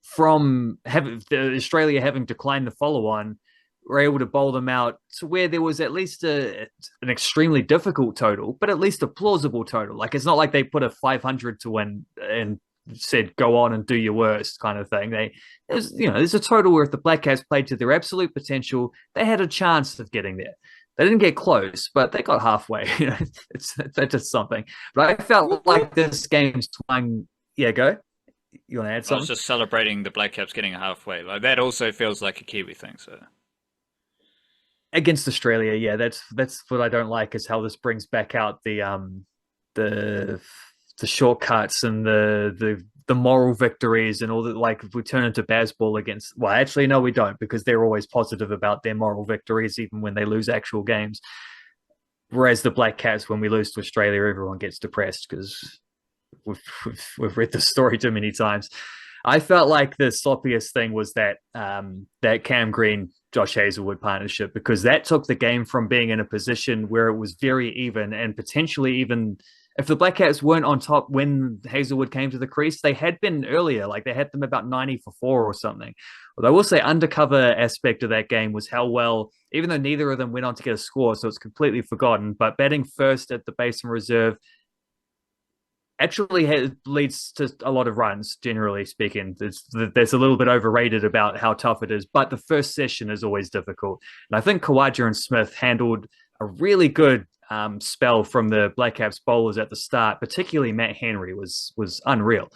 from having Australia having declined the follow on. We're able to bowl them out to where there was at least an extremely difficult total, but at least a plausible total. Like it's not like they put a 500 to win and said go on and do your worst kind of thing. There's a total where if the Black Caps played to their absolute potential, they had a chance of getting there. They didn't get close, but they got halfway. That's just something. But I felt like this game's twang. Yeah, go. You want to add I was something? just celebrating the Black Caps getting halfway. Like that also feels like a Kiwi thing. So Against Australia, yeah, that's what I don't like, is how this brings back out the the shortcuts and the moral victories and all that. Like if we turn into baseball against, well, actually no, we don't, because they're always positive about their moral victories even when they lose actual games. Whereas the Black Caps, when we lose to Australia, everyone gets depressed because we've read the story too many times. I felt like the sloppiest thing was that Cam Green Josh Hazelwood partnership, because that took the game from being in a position where it was very even, and potentially even if the Black Caps weren't on top when Hazelwood came to the crease, they had been earlier. Like they had them about 90 for 4 or something. Although I will say, undercover aspect of that game was how well, even though neither of them went on to get a score, so it's completely forgotten. But batting first at the Basin Reserve actually leads to a lot of runs, generally speaking. There's a little bit overrated about how tough it is, but the first session is always difficult. And I think Kawaja and Smith handled a really good spell from the Black Caps bowlers at the start. Particularly Matt Henry was unreal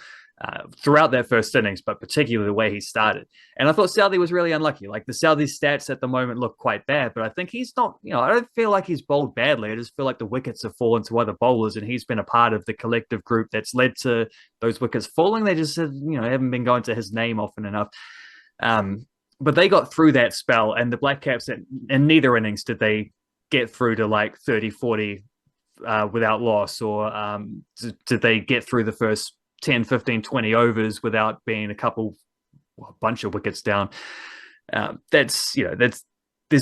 throughout that first innings, but particularly the way he started. And I thought Southey was really unlucky. Like the Southey stats at the moment look quite bad, but I think he's not, I don't feel like he's bowled badly. I just feel like the wickets have fallen to other bowlers, and he's been a part of the collective group that's led to those wickets falling. They just haven't been going to his name often enough. But they got through that spell, and the Black Caps, in neither innings did they get through to like 30, 40 without loss, or did they get through the first 10, 15, 20 overs without being a bunch of wickets down. There's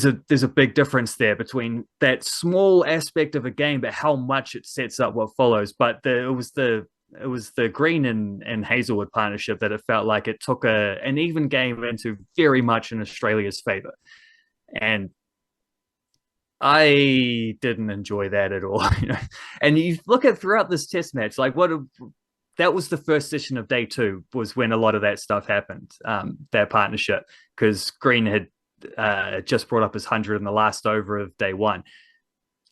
a big difference there between that small aspect of a game, but how much it sets up what follows. But it was the Green and Hazelwood partnership that it felt like it took an even game into very much in Australia's favor. And I didn't enjoy that at all. And you look at throughout this test match, like that was the first session of day 2 was when a lot of that stuff happened, that partnership, because Green had just brought up his 100 in the last over of day 1.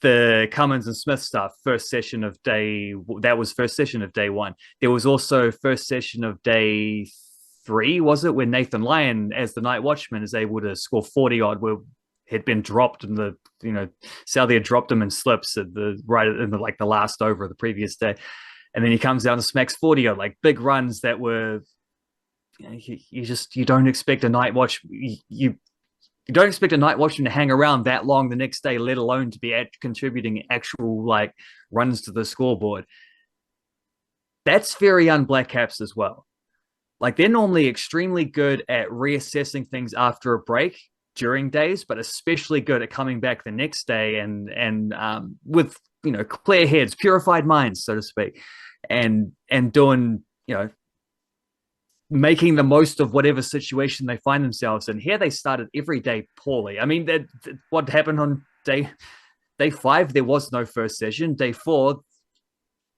The Cummins and Smith stuff, first session of day 1. There was also first session of day 3, was it, when Nathan Lyon, as the night watchman, is able to score 40 odd, where had been dropped in Southey had dropped him in slips at the last over of the previous day. And then he comes down and smacks 40 odd, like big runs that were, you don't expect a night watch. You don't expect a night watchman to hang around that long the next day, let alone to be contributing actual like runs to the scoreboard. That's very un-Black Caps as well. Like they're normally extremely good at reassessing things after a break during days, but especially good at coming back the next day and with clear heads, purified minds, so to speak, and doing making the most of whatever situation they find themselves in. Here they started every day poorly. I mean, what happened on day 5? There was no first session. Day 4,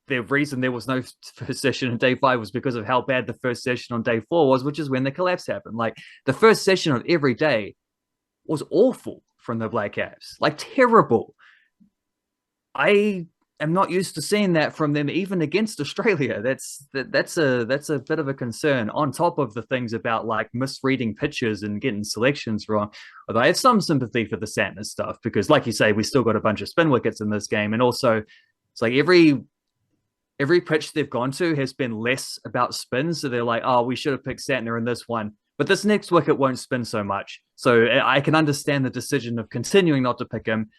the reason there was no first session on day 5 was because of how bad the first session on day 4 was, which is when the collapse happened. Like the first session of every day was awful from the Black Caps, like terrible. I am not used to seeing that from them, even against Australia. That's a bit of a concern. On top of the things about like misreading pitches and getting selections wrong, although I have some sympathy for the Santner stuff because, like you say, we still got a bunch of spin wickets in this game, and also it's like every pitch they've gone to has been less about spin. So they're like, oh, we should have picked Santner in this one, but this next wicket won't spin so much. So I can understand the decision of continuing not to pick him,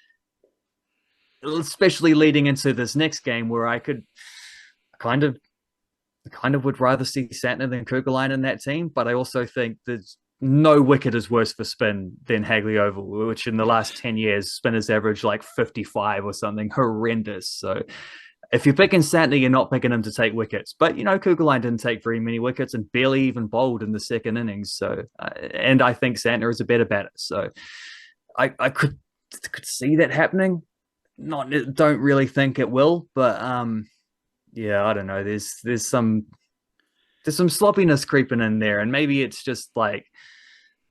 especially leading into this next game where I could kind of would rather see Santner than Kugelein in that team. But I also think there's no wicket is worse for spin than Hagley Oval, which in the last 10 years, spinners average like 55 or something horrendous. So if you're picking Santner, you're not picking him to take wickets. But, you know, Kugelein didn't take very many wickets and barely even bowled in the second innings. So, and I think Santner is a better batter. So I could see that happening. Don't really think it will, but yeah, I don't know. There's some sloppiness creeping in there, and maybe it's just like,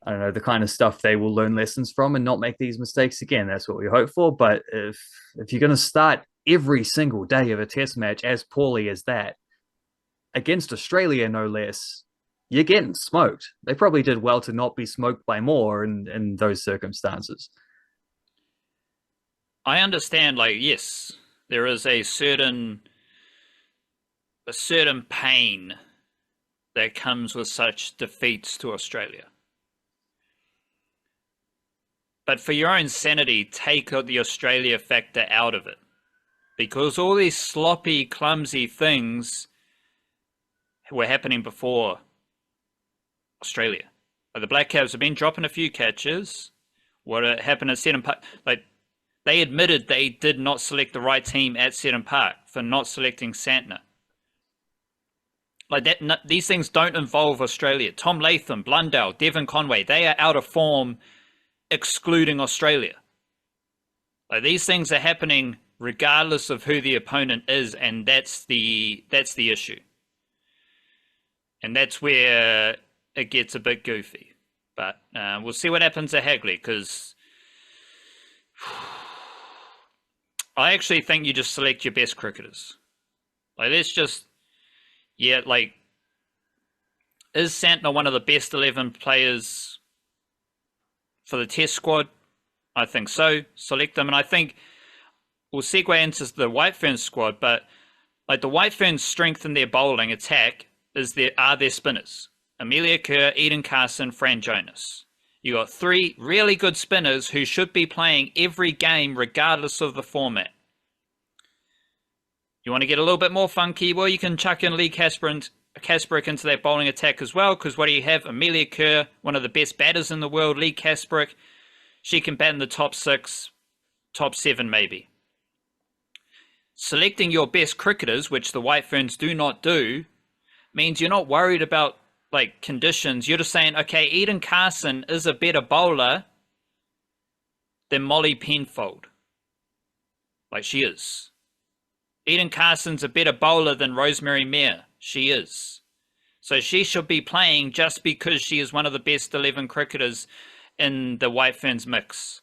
I don't know, the kind of stuff they will learn lessons from and not make these mistakes again. That's what we hope for. But if you're going to start every single day of a test match as poorly as that against Australia, no less, you're getting smoked. They probably did well to not be smoked by more in those circumstances. I understand, like, yes, there is a certain pain that comes with such defeats to Australia. But for your own sanity, take the Australia factor out of it. Because all these sloppy, clumsy things were happening before Australia. Like the Black Caps have been dropping a few catches. What happened at Seddon Park, like, they admitted they did not select the right team at Seddon Park for not selecting Santner. Like that, these things don't involve Australia. Tom Latham, Blundell, Devon Conway, they are out of form, excluding Australia. Like these things are happening regardless of who the opponent is, and that's the issue. And that's where it gets a bit goofy. But we'll see what happens at Hagley, because I actually think you just select your best cricketers. Like, let's just, yeah, like, is Santner one of the best 11 players for the test squad? I think so. Select them. And I think we'll segue into the White Ferns squad, but like the White Ferns' strength in their bowling attack is their spinners. Amelia Kerr, Eden Carson, Fran Jonas. You got 3 really good spinners who should be playing every game regardless of the format. You want to get a little bit more funky? Well, you can chuck in Lee Kasperick into that bowling attack as well, because what do you have? Amelia Kerr, one of the best batters in the world, Lee Kasperick. She can bat in the top 6, top 7 maybe. Selecting your best cricketers, which the White Ferns do not do, means you're not worried about like conditions. You're just saying, okay, Eden Carson is a better bowler than Molly Penfold. Like, she is. Eden Carson's a better bowler than Rosemary Mayer. She is. So she should be playing just because she is one of the best 11 cricketers in the White Ferns mix.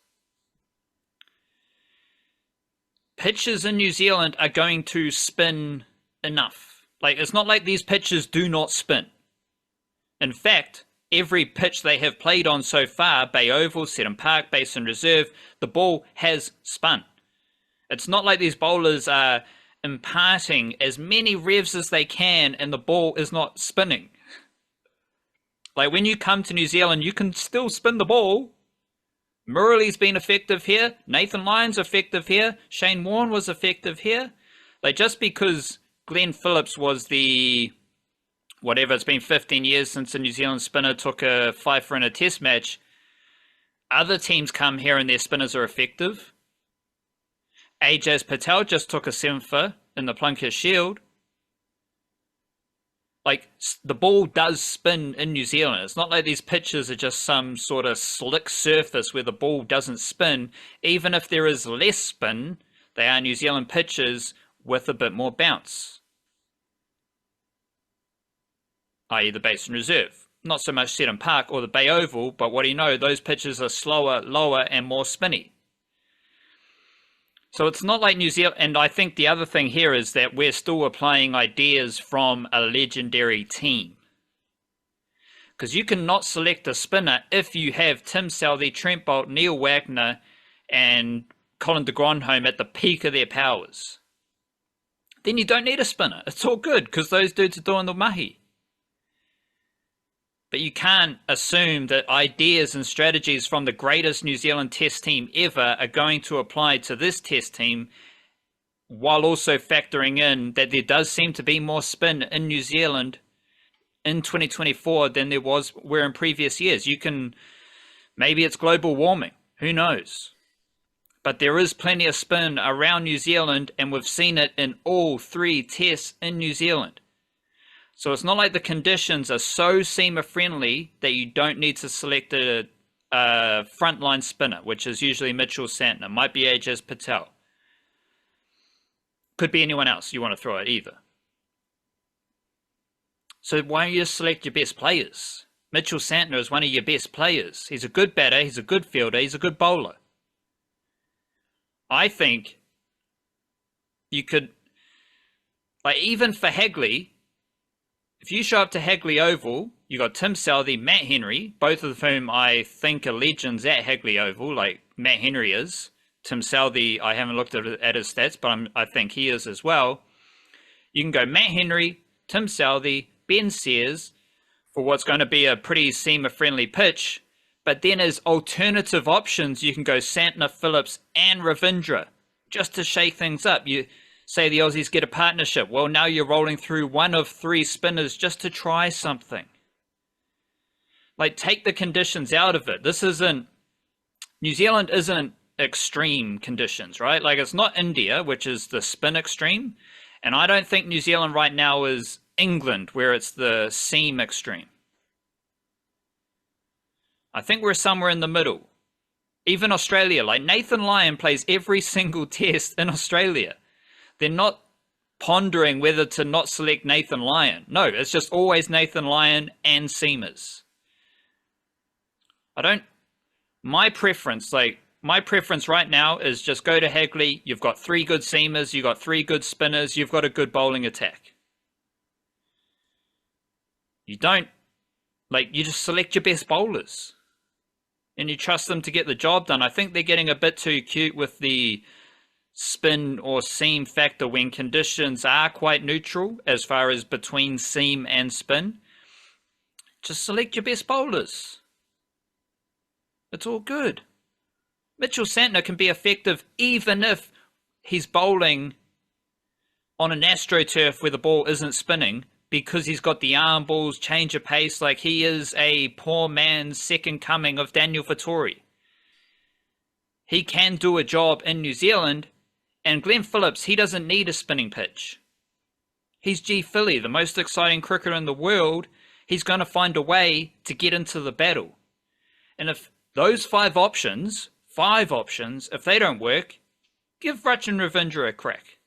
Pitches in New Zealand are going to spin enough. Like, it's not like these pitches do not spin. In fact, every pitch they have played on so far, Bay Oval, Seddon Park, Basin Reserve, the ball has spun. It's not like these bowlers are imparting as many revs as they can and the ball is not spinning. Like, when you come to New Zealand, you can still spin the ball. Murali's been effective here. Nathan Lyon's effective here. Shane Warne was effective here. Like, just because Glenn Phillips was the, whatever, it's been 15 years since a New Zealand spinner took a 5 for in a test match, other teams come here and their spinners are effective. Ajaz Patel just took a 7 for in the Plunkett Shield. Like, the ball does spin in New Zealand. It's not like these pitches are just some sort of slick surface where the ball doesn't spin. Even if there is less spin, they are New Zealand pitches with a bit more bounce, i.e. the Basin Reserve. Not so much Seddon Park or the Bay Oval, but what do you know, those pitches are slower, lower, and more spinny. So it's not like New Zealand, and I think the other thing here is that we're still applying ideas from a legendary team. Because you cannot select a spinner if you have Tim Southee, Trent Boult, Neil Wagner, and Colin de Grandhomme at the peak of their powers. Then you don't need a spinner. It's all good because those dudes are doing the mahi. But you can't assume that ideas and strategies from the greatest New Zealand test team ever are going to apply to this test team, while also factoring in that there does seem to be more spin in New Zealand in 2024 than there were in previous years. Maybe it's global warming, who knows? But there is plenty of spin around New Zealand, and we've seen it in all 3 tests in New Zealand. So it's not like the conditions are so seamer friendly that you don't need to select a frontline spinner, which is usually Mitchell Santner, might be Ajaz Patel. Could be anyone else you want to throw at either. So why don't you just select your best players? Mitchell Santner is one of your best players. He's a good batter, he's a good fielder, he's a good bowler. I think you could, like, even for Hagley, if you show up to Hagley Oval, you got Tim Southee, Matt Henry, both of whom I think are legends at Hagley Oval, like Matt Henry is. Tim Southee, I haven't looked at his stats, but I think he is as well. You can go Matt Henry, Tim Southee, Ben Sears for what's going to be a pretty seamer-friendly pitch. But then as alternative options, you can go Santner, Phillips, and Ravindra just to shake things up. You say the Aussies get a partnership. Well, now you're rolling through one of 3 spinners just to try something. Like, take the conditions out of it. New Zealand isn't extreme conditions, right? Like, it's not India, which is the spin extreme. And I don't think New Zealand right now is England, where it's the seam extreme. I think we're somewhere in the middle. Even Australia, like Nathan Lyon plays every single test in Australia. They're not pondering whether to not select Nathan Lyon. No, it's just always Nathan Lyon and seamers. My preference right now is just go to Hagley. You've got 3 good seamers, you've got 3 good spinners, you've got a good bowling attack. You just select your best bowlers and you trust them to get the job done. I think they're getting a bit too cute with the spin or seam factor when conditions are quite neutral as far as between seam and spin. Just select your best bowlers. It's all good. Mitchell Santner can be effective even if he's bowling on an AstroTurf where the ball isn't spinning, because he's got the arm balls, change of pace. Like, he is a poor man's second coming of Daniel Vettori. He can do a job in New Zealand, and Glenn Phillips, he doesn't need a spinning pitch. He's G. Philly, the most exciting cricketer in the world. He's going to find a way to get into the battle. And if those 5 options, if they don't work, give Rachin Ravindra a crack.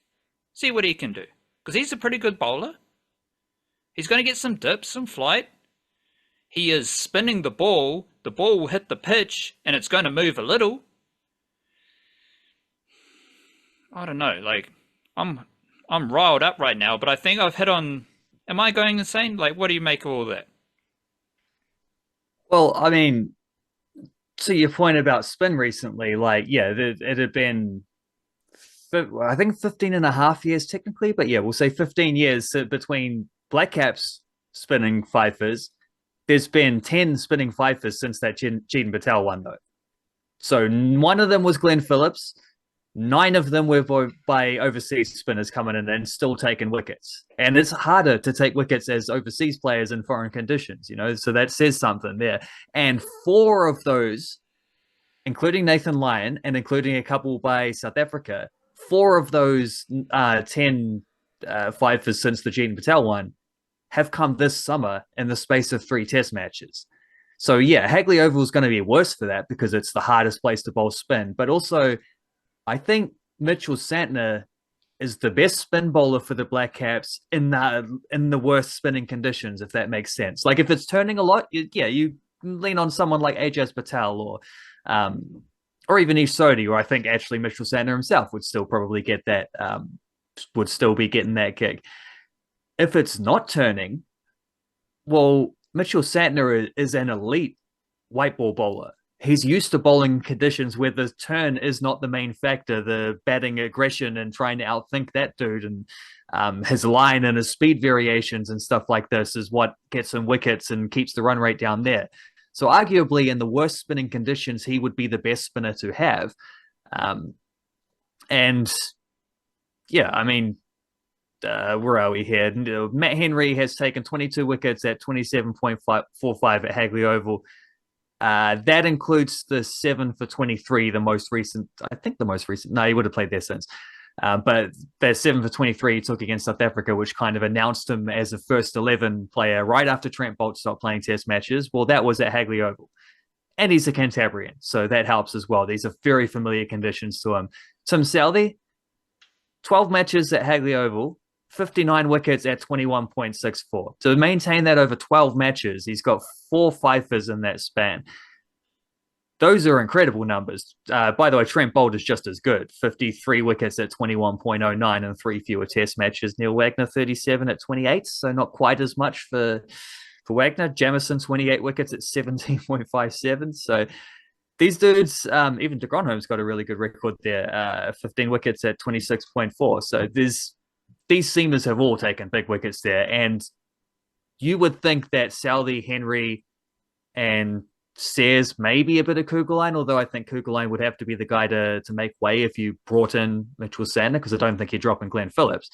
See what he can do. Because he's a pretty good bowler. He's going to get some dips, some flight. He is spinning the ball will hit the pitch, and it's going to move a little. I don't know, like, I'm riled up right now, but I think I've hit on... Am I going insane? Like, what do you make of all that? Well, I mean, to your point about spin recently, like, yeah, it had been, I think 15 and a half years technically, but yeah, we'll say 15 years between Blackcaps spinning fifers. There's been 10 spinning fifers since that Chetan Patel one, though. So one of them was Glenn Phillips. 9 of them were by overseas spinners coming in and still taking wickets. And it's harder to take wickets as overseas players in foreign conditions, so that says something there. And 4 of those, including Nathan Lyon and including a couple by South Africa, 4 of those 10 fifers since the Chetan Patel one have come this summer in the space of 3 test matches. So yeah, Hagley Oval is going to be worse for that because it's the hardest place to bowl spin. But also, I think Mitchell Santner is the best spin bowler for the Black Caps in the worst spinning conditions, if that makes sense. Like if it's turning a lot, you lean on someone like Ajaz Patel or even Ish Sodhi, or I think actually Mitchell Santner himself would still probably get that, would still be getting that kick. If it's not turning, well, Mitchell Santner is an elite white ball bowler. He's used to bowling conditions where the turn is not the main factor. The batting aggression and trying to outthink that dude, and his line and his speed variations and stuff like this is what gets him wickets and keeps the run rate down there. So arguably, in the worst spinning conditions, he would be the best spinner to have. And yeah, I mean, where are we here? Matt Henry has taken 22 wickets at 27.45 at Hagley Oval. That includes the 7 for 23, the most recent. I think the most recent. No, he would have played there since. But the 7 for 23 he took against South Africa, which kind of announced him as a first 11 player right after Trent Boult stopped playing Test matches. Well, that was at Hagley Oval. And he's a Cantabrian, so that helps as well. These are very familiar conditions to him. Tim Southee, 12 matches at Hagley Oval, 59 wickets at 21.64. To maintain that over 12 matches, he's got 4 fifers in that span. Those are incredible numbers. By the way, Trent Boult is just as good. 53 wickets at 21.09 and 3 fewer test matches. Neil Wagner, 37 at 28, so not quite as much for Wagner. Jamieson, 28 wickets at 17.57. So these dudes, even de Grandhomme's got a really good record there. 15 wickets at 26.4. So these seamers have all taken big wickets there. And you would think that Southee, Henry, and Sayers maybe a bit of Kugelheim, although I think Kugelheim would have to be the guy to make way if you brought in Mitchell Santner, because I don't think you're dropping Glenn Phillips.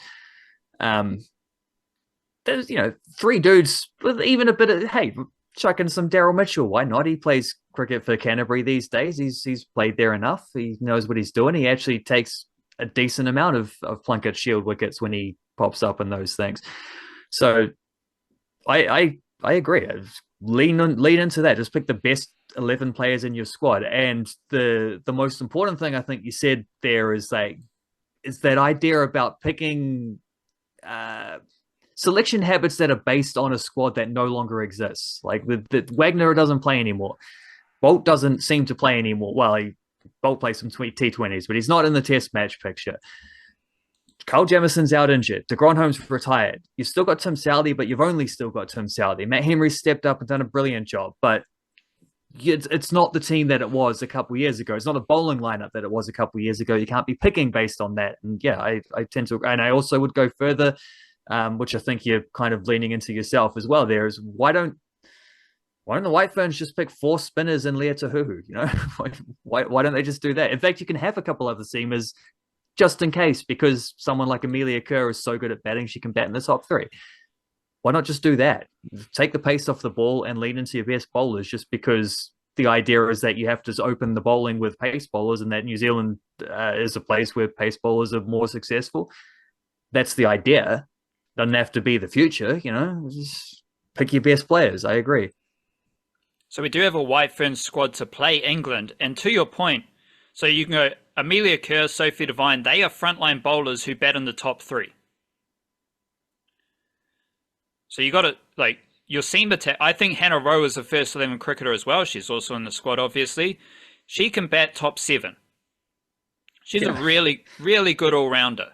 There's, 3 dudes with even a bit of, hey, chuck in some Daryl Mitchell. Why not? He plays cricket for Canterbury these days. He's played there enough. He knows what he's doing. He actually takes a decent amount of Plunkett Shield wickets when he pops up in those things. So I agree. Lean into that. Just pick the best 11 players in your squad. And the most important thing I think you said there is that idea about picking selection habits that are based on a squad that no longer exists. Like Wagner doesn't play anymore. Boult doesn't seem to play anymore. Well, Boult plays some T20s, but he's not in the test match picture. Kyle Jamison's out injured. De Grandhomme's retired. You've still got Tim Southee, but you've only still got Tim Southee. Matt Henry stepped up and done a brilliant job, but it's not the team that it was a couple of years ago. It's not a bowling lineup that it was a couple of years ago. You can't be picking based on that. And yeah, I tend to, and I also would go further, which I think you're kind of leaning into yourself as well. There is why don't the White Ferns just pick 4 spinners and Lea Tahuhu? Why don't they just do that? In fact, you can have a couple other seamers just in case, because someone like Amelia Kerr is so good at batting, she can bat in the top 3. Why not just do that? Take the pace off the ball and lean into your best bowlers, just because the idea is that you have to open the bowling with pace bowlers and that New Zealand is a place where pace bowlers are more successful. That's the idea. Doesn't have to be the future, just pick your best players. I agree. So we do have a White Ferns squad to play England. And to your point, so you can go Amelia Kerr, Sophie Devine, they are frontline bowlers who bat in the top 3. So you got to, your seam attack. I think Hannah Rowe is a first 11 cricketer as well. She's also in the squad, obviously. She can bat top 7. She's a really, really good all-rounder.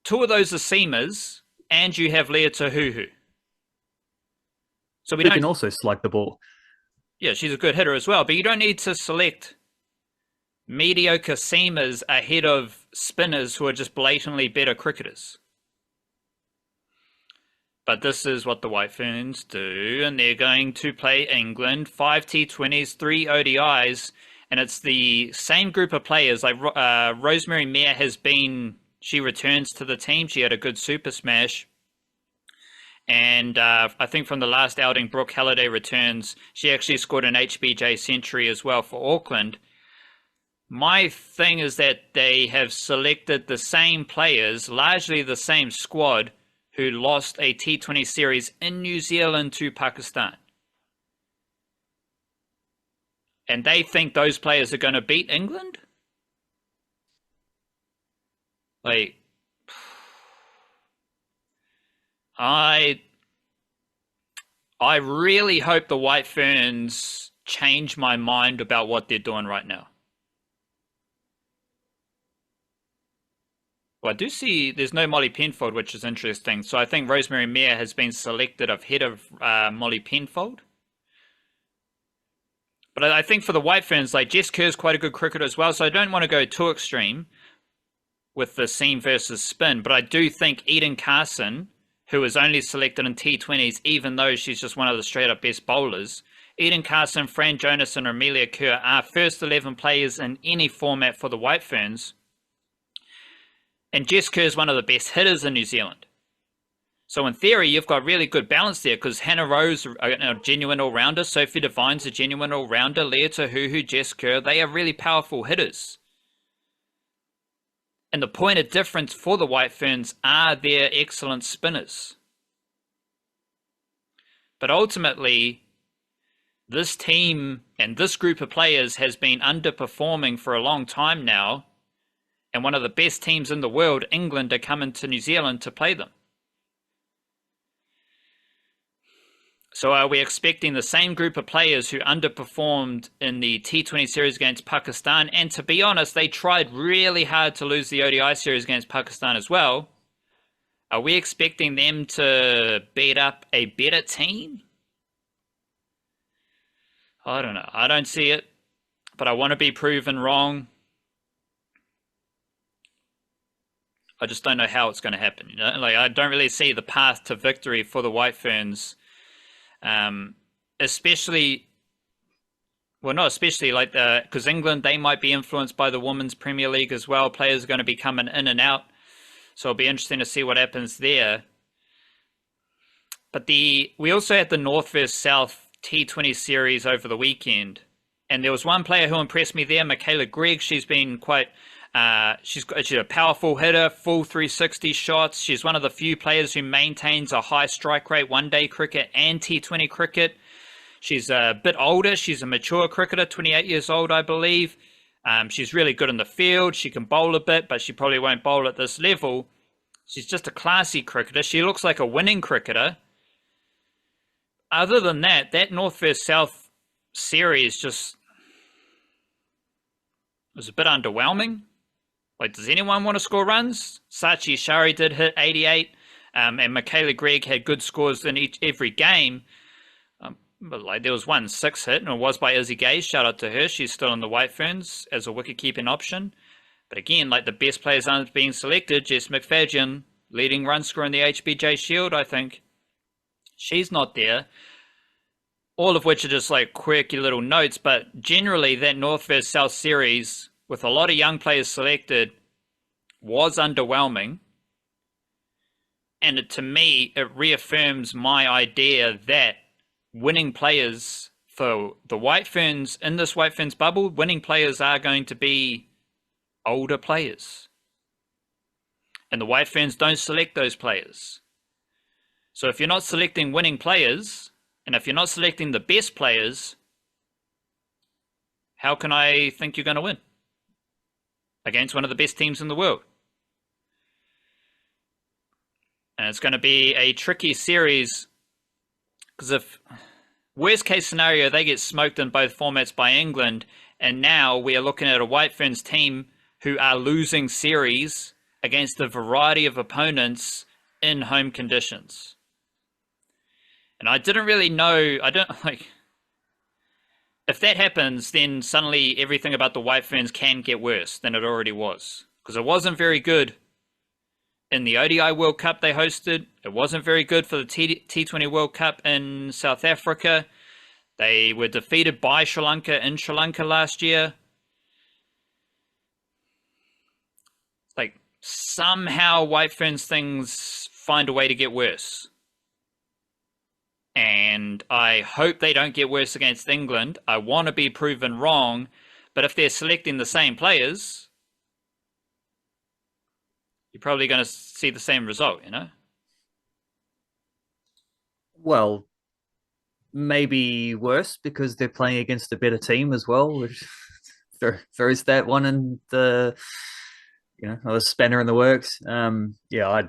2 of those are seamers, and you have Lea Tahuhu. So we can also slug the ball. Yeah, she's a good hitter as well, but you don't need to select mediocre seamers ahead of spinners who are just blatantly better cricketers. But this is what the White Ferns do, and they're going to play England, 5 T20s, 3 ODIs, and it's the same group of players. Like Rosemary Mayer she returns to the team. She had a good super smash. And I think from the last outing, Brooke Halliday returns. She actually scored an HBJ century as well for Auckland. My thing is that they have selected the same players, largely the same squad, who lost a T20 series in New Zealand to Pakistan. And they think those players are going to beat England? Like, I I really hope the White Ferns change my mind about what they're doing right now. Well, I do see there's no Molly Penfold, which is interesting. So I think Rosemary Mayer has been selected ahead of Molly Penfold. But I think for the White Ferns, like Jess Kerr's quite a good cricketer as well. So I don't want to go too extreme with the seam versus spin. But I do think Eden Carson, who was only selected in T20s, even though she's just one of the straight up best bowlers, Eden Carson, Fran Jonas, and Amelia Kerr are first 11 players in any format for the White Ferns. And Jess Kerr is one of the best hitters in New Zealand. So in theory, you've got really good balance there because Hannah Rose, a genuine all-rounder, Sophie Devine's a genuine all-rounder, Leah Tahuhu, Jess Kerr, they are really powerful hitters. And the point of difference for the White Ferns are their excellent spinners. But ultimately, this team and this group of players has been underperforming for a long time now. And one of the best teams in the world, England, are coming to New Zealand to play them. So are we expecting the same group of players who underperformed in the T20 series against Pakistan? And to be honest, they tried really hard to lose the ODI series against Pakistan as well. Are we expecting them to beat up a better team? I don't know. I don't see it, but I want to be proven wrong. I just don't know how it's going to happen. You know, like I don't really see the path to victory for the White Ferns, especially, well, not especially like because England, they might be influenced by the Women's Premier League as well. Players are going to be coming in and out, so it'll be interesting to see what happens there. But we also had the North versus South T20 series over the weekend, and there was one player who impressed me there, Michaela Gregg. She's been quite. She's a powerful hitter, full 360 shots. She's one of the few players who maintains a high strike rate, one-day cricket and T20 cricket. She's a bit older. She's a mature cricketer, 28 years old, I believe. She's really good in the field. She can bowl a bit, but she probably won't bowl at this level. She's just a classy cricketer. She looks like a winning cricketer. Other than that, that North versus South series just was a bit underwhelming. Like, does anyone want to score runs? Sachi Shari did hit 88, and Michaela Gregg had good scores in every game. But like, there was one 6 hit, and it was by Izzy Gay. Shout out to her. She's still in the White Ferns as a wicket-keeping option. But again, like the best players aren't being selected. Jess McFadden, leading run scorer in the HBJ Shield, I think. She's not there. All of which are just like quirky little notes. But generally, that North versus South series, with a lot of young players selected, was underwhelming. And to me, it reaffirms my idea that winning players for the White Ferns, in this White Ferns bubble, winning players are going to be older players. And the White Ferns don't select those players. So if you're not selecting winning players, and if you're not selecting the best players, how can I think you're going to win against one of the best teams in the world? And it's going to be a tricky series, because if worst case scenario, they get smoked in both formats by England, and now we are looking at a White Ferns team who are losing series against a variety of opponents in home conditions. And I didn't really know, if that happens, then suddenly everything about the White Ferns can get worse than it already was. Because it wasn't very good in the ODI World Cup they hosted. It wasn't very good for the T20 World Cup in South Africa. They were defeated by Sri Lanka in Sri Lanka last year. Like, somehow White Ferns things find a way to get worse. And I hope they don't get worse against England. I want to be proven wrong. But if they're selecting the same players, you're probably going to see the same result, you know? Well, maybe worse because they're playing against a better team as well, which throws that one in the another spanner in the works. Yeah,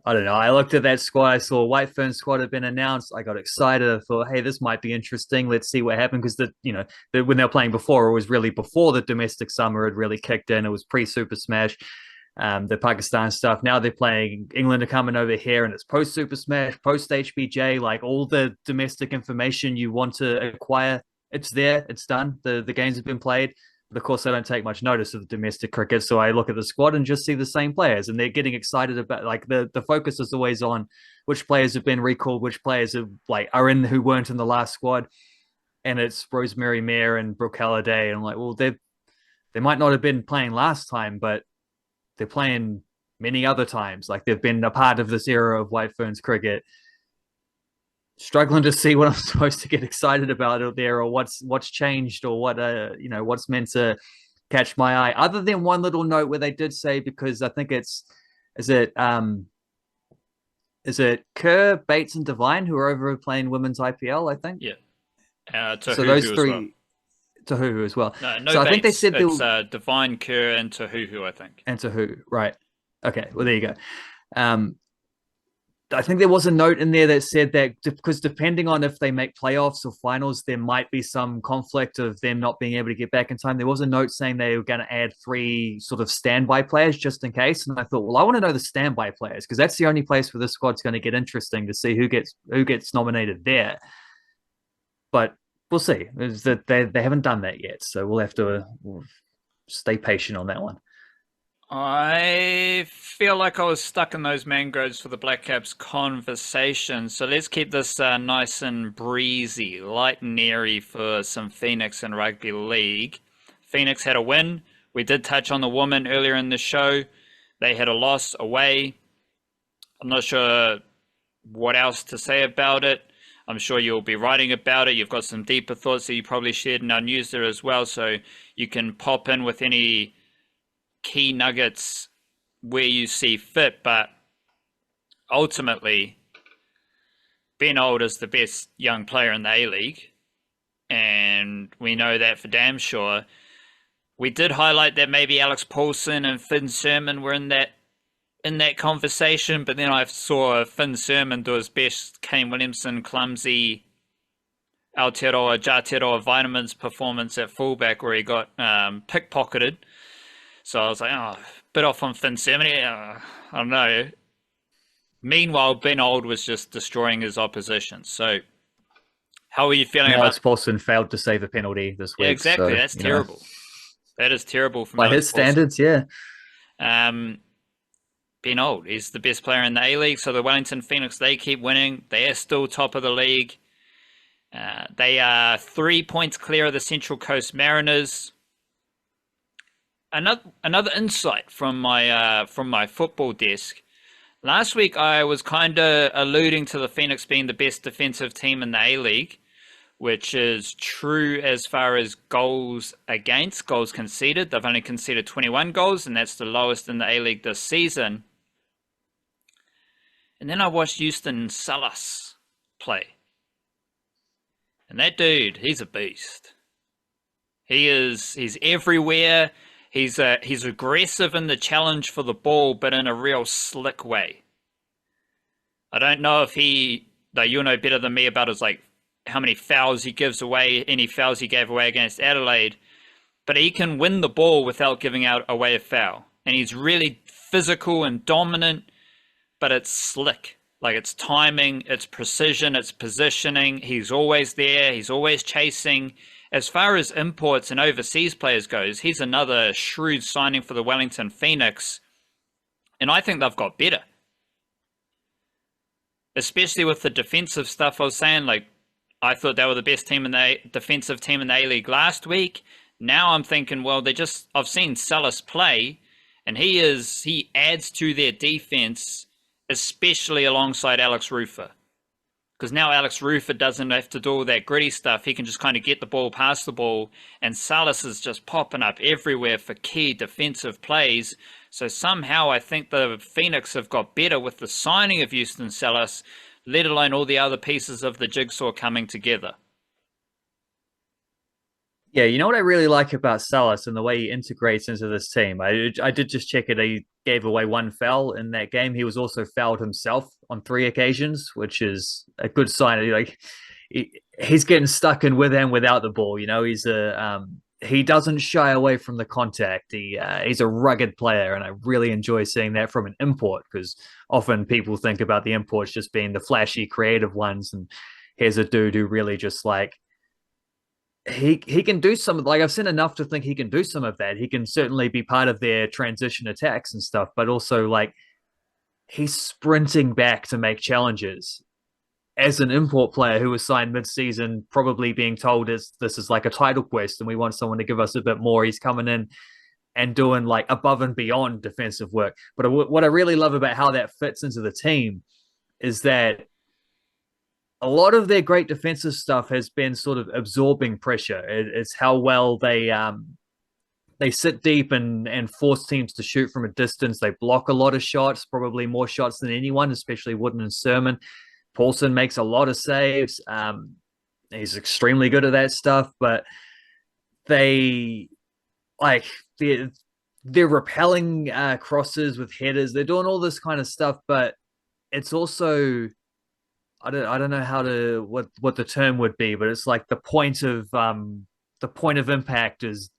I don't know. I looked at that squad. I saw White Ferns squad had been announced. I got excited. I thought, hey, this might be interesting. Let's see what happened because when they were playing before, it was really before the domestic summer had really kicked in. It was pre Super Smash, the Pakistan stuff. Now they're playing. England are coming over here, and it's post Super Smash, post HBJ. Like all the domestic information you want to acquire, it's there. It's done. The games have been played. But of course, I don't take much notice of the domestic cricket, so I look at the squad and just see the same players, and they're getting excited about like the focus is always on which players have been recalled, which players are in who weren't in the last squad, and it's Rosemary Mayer and Brooke Halliday, and I'm like, well, they might not have been playing last time, but they're playing many other times. Like they've been a part of this era of White Ferns cricket. Struggling to see what I'm supposed to get excited about out there, or what's changed, or what's meant to catch my eye. Other than one little note where they did say, because I think is it Kerr, Bates, and Devine who are over playing women's IPL? I think. Yeah. So those three. Well. Tahuhu as well. No so Bates. I think they said it's Devine, Kerr, and Tahuhu, I think. And Tahuhu, right? Okay, well there you go. I think there was a note in there that said that because depending on if they make playoffs or finals, there might be some conflict of them not being able to get back in time. There was a note saying they were going to add 3 sort of standby players just in case. And I thought, well, I want to know the standby players because that's the only place where this squad's going to get interesting to see who gets nominated there. But we'll see. They haven't done that yet, so we'll have to stay patient on that one. I feel like I was stuck in those mangroves for the Blackcaps conversation, so let's keep this nice and breezy, light and airy for some Phoenix and Rugby League. Phoenix had a win. We did touch on the women earlier in the show. They had a loss away. I'm not sure what else to say about it. I'm sure you'll be writing about it. You've got some deeper thoughts that you probably shared in our news there as well, so you can pop in with any key nuggets where you see fit. But ultimately, Ben Old is the best young player in the A-League, and we know that for damn sure. We did highlight that maybe Alex Paulson and Finn Sermon were in that conversation, but then I saw Finn Sermon do his best Kane Williamson, Clumsy, Aotearoa, Jataroa Vitamins performance at fullback where he got pickpocketed. So I was like, oh, bit off on Finn Sermon. I don't know. Meanwhile, Ben Old was just destroying his opposition. So how are you feeling about... Alex Paulson failed to save a penalty this week. Yeah, exactly. So, that's terrible. That is terrible from by his standards, yeah. Ben Old, he's the best player in the A-League. So the Wellington Phoenix, they keep winning. They are still top of the league. They are 3 points clear of the Central Coast Mariners. Another insight from my football desk. Last week I was kind of alluding to the Phoenix being the best defensive team in the A-League, which is true as far as goals against, goals conceded. They've only conceded 21 goals, and that's the lowest in the A-League this season. And then I watched Houston Salas play. And that dude, he's a beast. He's everywhere. He's aggressive in the challenge for the ball, but in a real slick way. I don't know if you'll know better than me about how many fouls he gives away, any fouls he gave away against Adelaide, but he can win the ball without giving away a foul. And he's really physical and dominant, but it's slick. Like it's timing, it's precision, it's positioning. He's always there. He's always chasing. As far as imports and overseas players goes, he's another shrewd signing for the Wellington Phoenix. And I think they've got better. Especially with the defensive stuff I was saying. I thought they were the best defensive team in the A-League last week. Now I'm thinking, well, I've seen Salas play, and he adds to their defense, especially alongside Alex Rufer. Because now Alex Rufer doesn't have to do all that gritty stuff. He can just kind of get the ball, pass the ball, and Salas is just popping up everywhere for key defensive plays. So somehow I think the Phoenix have got better with the signing of Houston Salas, let alone all the other pieces of the jigsaw coming together. Yeah, you know what I really like about Salas and the way he integrates into this team. I did just check it. He gave away one foul in that game. He was also fouled himself on 3 occasions, which is a good sign. Like he's getting stuck in with and without the ball. You know, he doesn't shy away from the contact. He's a rugged player, and I really enjoy seeing that from an import because often people think about the imports just being the flashy, creative ones, and here's a dude who really just like he can do some, like I've seen enough to think he can do some of that. He can certainly be part of their transition attacks and stuff, but also like he's sprinting back to make challenges as an import player who was signed mid-season, probably being told this is like a title quest and we want someone to give us a bit more. He's coming in and doing like above and beyond defensive work. But what I really love about how that fits into the team is that a lot of their great defensive stuff has been sort of absorbing pressure. It's how well they sit deep and force teams to shoot from a distance. They block a lot of shots, probably more shots than anyone, especially Wooden and Sermon. Paulson makes a lot of saves. He's extremely good at that stuff, but they like they're repelling crosses with headers. They're doing all this kind of stuff, but it's also I don't know how to what the term would be, but it's like the point of impact is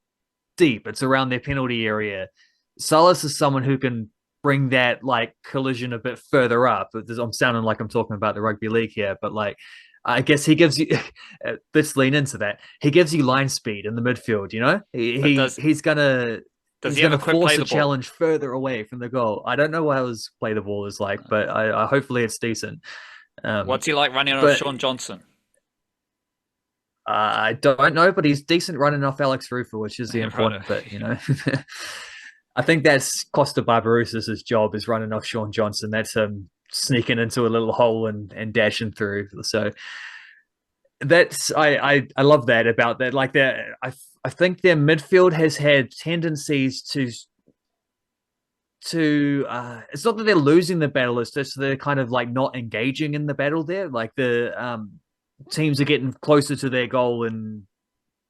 deep. It's around their penalty area. Salas is someone who can bring that like collision a bit further up. I'm sounding like I'm talking about the rugby league here, but like I guess he gives you let's lean into that. He gives you line speed in the midfield, you know? But does He's he ever gonna quit play force a the ball? challenge further away from the goal. I don't know what his play the ball is like, but I hopefully it's decent. What's he like running off But Sean Johnson? I don't know, but he's decent running off Alex Rufer, which is the Right. important bit, you know. I think that's Costa Barbarouses' job is running off Sean Johnson. That's him sneaking into a little hole and dashing through. So that's I love that about that. Like that, I think their midfield has had tendencies to it's not that they're losing the battle, it's just they're kind of like not engaging in the battle there. Like the teams are getting closer to their goal and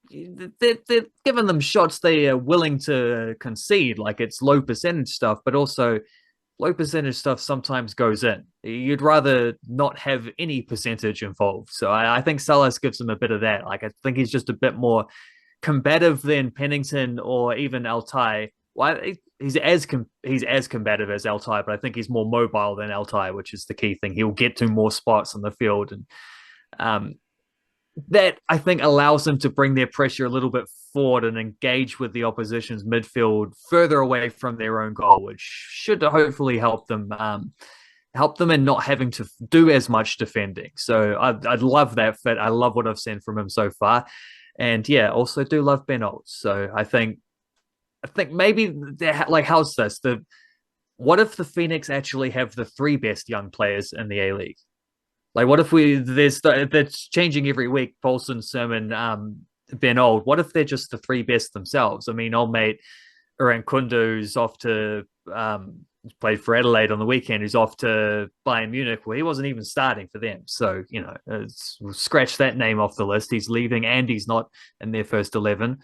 they're giving them shots they are willing to concede. Like it's low percentage stuff, but also low percentage stuff sometimes goes in. You'd rather not have any percentage involved. So I think Salas gives him a bit of that. Like I think he's just a bit more combative than Pennington or even Altai. Well, he's as combative as Altai, but I think he's more mobile than Altai, which is the key thing. He'll get to more spots on the field, and um, that I think allows them to bring their pressure a little bit forward and engage with the opposition's midfield further away from their own goal, which should hopefully help them in not having to do as much defending. So I'd love that fit. I love what I've seen from him so far, and yeah, also do love Ben Olds. So I think maybe like how's this the what if the Phoenix actually have the three best young players in the A League? Like, what if that's changing every week? Paulson, Sermon, Ben Old. What if they're just the three best themselves? I mean, old mate Uran Kundu's off to played for Adelaide on the weekend. Who's off to Bayern Munich? Well, he wasn't even starting for them. So you know, scratch that name off the list. He's leaving, and he's not in their first 11.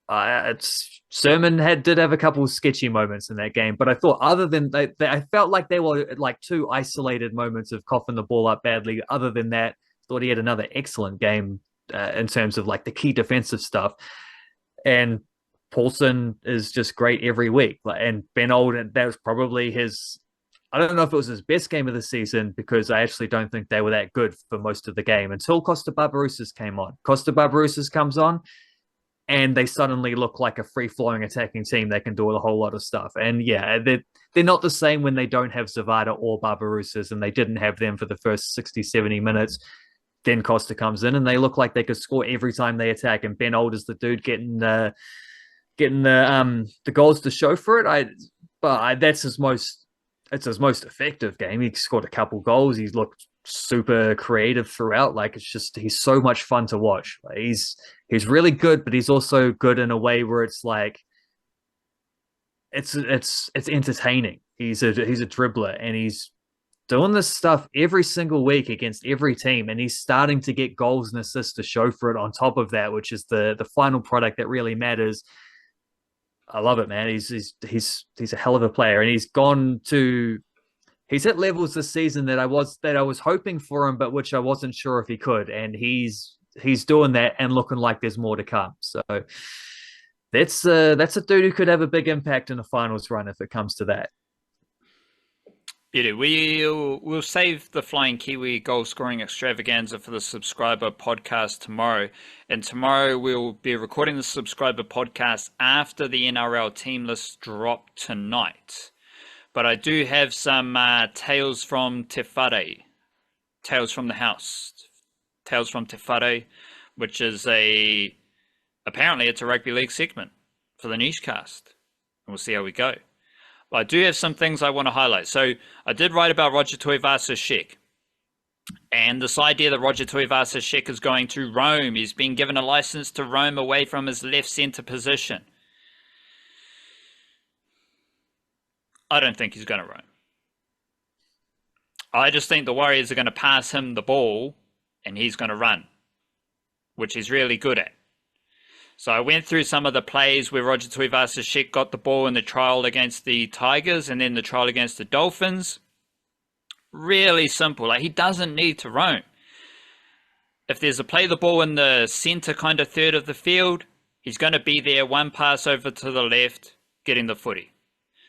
It's Sermon did have a couple of sketchy moments in that game, but I thought other than I felt like they were like two isolated moments of coughing the ball up badly. Other than that, I thought he had another excellent game in terms of like the key defensive stuff. And Paulson is just great every week. And Ben Old, that was probably his. I don't know if it was his best game of the season because I actually don't think they were that good for most of the game until Costa Barbarouses came on. Costa Barbarouses comes on and they suddenly look like a free-flowing attacking team that can do a whole lot of stuff. And yeah, they're not the same when they don't have Zavada or Barbarouses, and they didn't have them for the first 60, 70 minutes. Then Costa comes in, and they look like they could score every time they attack. And Ben Old is the dude getting the goals to show for it. That's his most effective game. He scored a couple goals. He's looked super creative throughout. Like it's just he's so much fun to watch. Like, he's really good, but he's also good in a way where it's like it's entertaining. He's a dribbler and he's doing this stuff every single week against every team, and he's starting to get goals and assists to show for it on top of that, which is the final product that really matters. I love it, man. He's a hell of a player, and he's hit levels this season that I was hoping for him, but which I wasn't sure if he could, and he's doing that and looking like there's more to come. So that's a dude who could have a big impact in a finals run if it comes to that. Yeah, we'll save the Flying Kiwi goal scoring extravaganza for the subscriber podcast tomorrow. And tomorrow we'll be recording the subscriber podcast after the NRL team list drop tonight. But I do have some tales from Te Whare, tales from the house, tales from Te Whare, which is apparently it's a rugby league segment for the niche cast. And we'll see how we go. But I do have some things I want to highlight. So I did write about Roger Tuivasa-Sheck. And this idea that Roger Tuivasa-Sheck is going to roam. He's been given a license to roam away from his left centre position. I don't think he's going to roam. I just think the Warriors are going to pass him the ball and he's going to run, which he's really good at. So I went through some of the plays where Roger Tuivasa-Sheck got the ball in the trial against the Tigers and then the trial against the Dolphins. Really simple. Like, he doesn't need to roam. If there's a play the ball in the centre kind of third of the field, he's going to be there, one pass over to the left, getting the footy.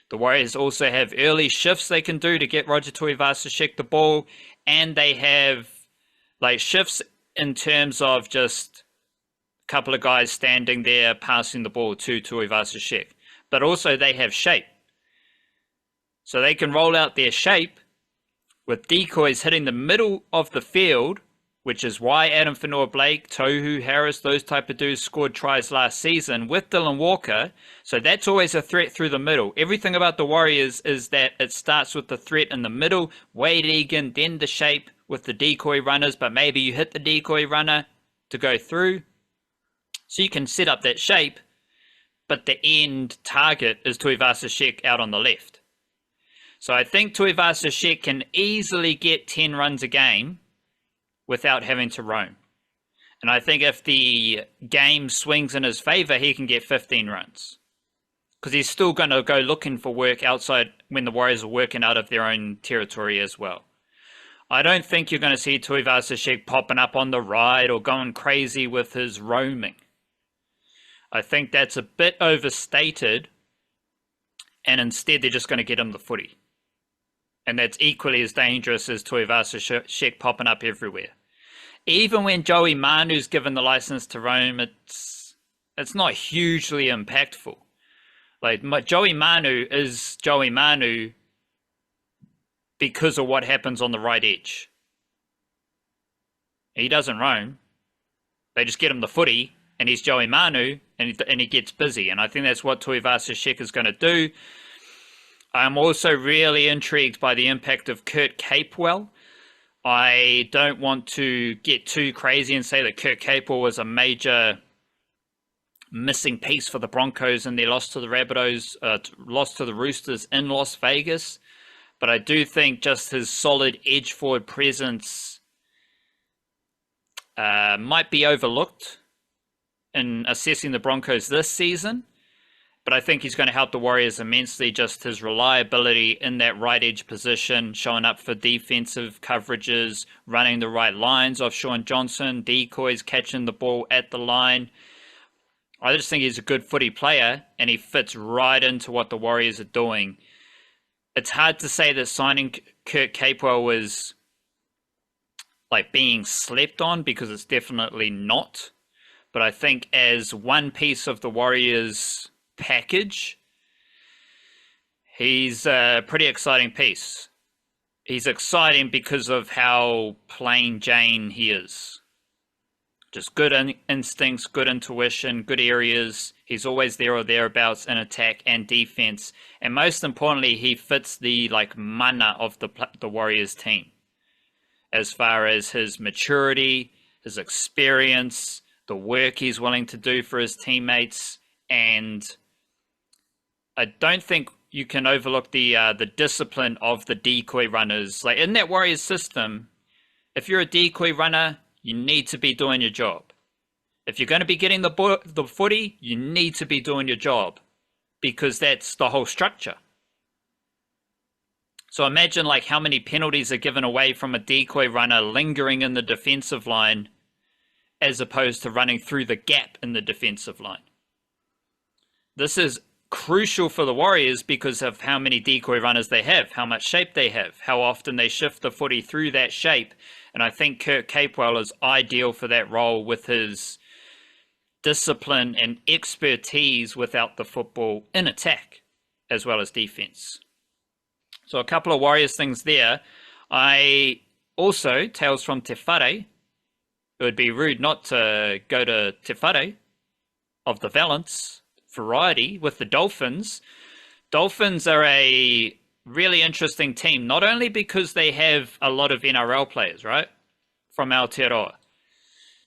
The Warriors also have early shifts they can do to get Roger Tuivasa-Sheck the ball, and they have like shifts in terms of just couple of guys standing there passing the ball to Tuivasa-Sheck. But also they have shape. So they can roll out their shape with decoys hitting the middle of the field, which is why Adam Fanua-Blake, Tohu Harris, those type of dudes scored tries last season with Dylan Walker. So that's always a threat through the middle. Everything about the Warriors is that it starts with the threat in the middle, Wade Egan, then the shape with the decoy runners, but maybe you hit the decoy runner to go through. So you can set up that shape, but the end target is Tuivasa-Sheck out on the left. So I think Tuivasa-Sheck can easily get 10 runs a game without having to roam. And I think if the game swings in his favour, he can get 15 runs. Because he's still going to go looking for work outside when the Warriors are working out of their own territory as well. I don't think you're going to see Tuivasa-Sheck popping up on the right or going crazy with his roaming. I think that's a bit overstated, and instead they're just going to get him the footy. And that's equally as dangerous as Tuivasa-Sheck popping up everywhere. Even when Joey Manu's given the license to roam, it's not hugely impactful. Like, Joey Manu is Joey Manu because of what happens on the right edge. He doesn't roam. They just get him the footy, and he's Joey Manu, and he gets busy. And I think that's what Tuivasa-Sheck is going to do. I'm also really intrigued by the impact of Kurt Capewell. I don't want to get too crazy and say that Kurt Capewell was a major missing piece for the Broncos in their loss to the loss to the Roosters in Las Vegas. But I do think just his solid edge forward presence might be overlooked in assessing the Broncos this season, but I think he's going to help the Warriors immensely. Just his reliability in that right edge position, showing up for defensive coverages, running the right lines off Sean Johnson, decoys, catching the ball at the line. I just think he's a good footy player, and he fits right into what the Warriors are doing. It's hard to say that signing Kurt Capewell was like being slept on, because it's definitely not. But I think as one piece of the Warriors package, he's a pretty exciting piece. He's exciting because of how plain Jane he is. Just good instincts, good intuition, good areas. He's always there or thereabouts in attack and defense. And most importantly, he fits the mana of the Warriors team. As far as his maturity, his experience, the work he's willing to do for his teammates. And I don't think you can overlook the discipline of the decoy runners. Like in that Warriors system, if you're a decoy runner, you need to be doing your job. If you're going to be getting the footy, you need to be doing your job, because that's the whole structure. So imagine like how many penalties are given away from a decoy runner lingering in the defensive line as opposed to running through the gap in the defensive line. This is crucial for the Warriors because of how many decoy runners they have, how much shape they have, how often they shift the footy through that shape. And I think Kurt Capewell is ideal for that role with his discipline and expertise without the football in attack as well as defense. So a couple of Warriors things there. I also, tales from Te Whare, it would be rude not to go to Te Whare of the Valence variety with the Dolphins. Dolphins are a really interesting team, not only because they have a lot of NRL players, right? From Aotearoa.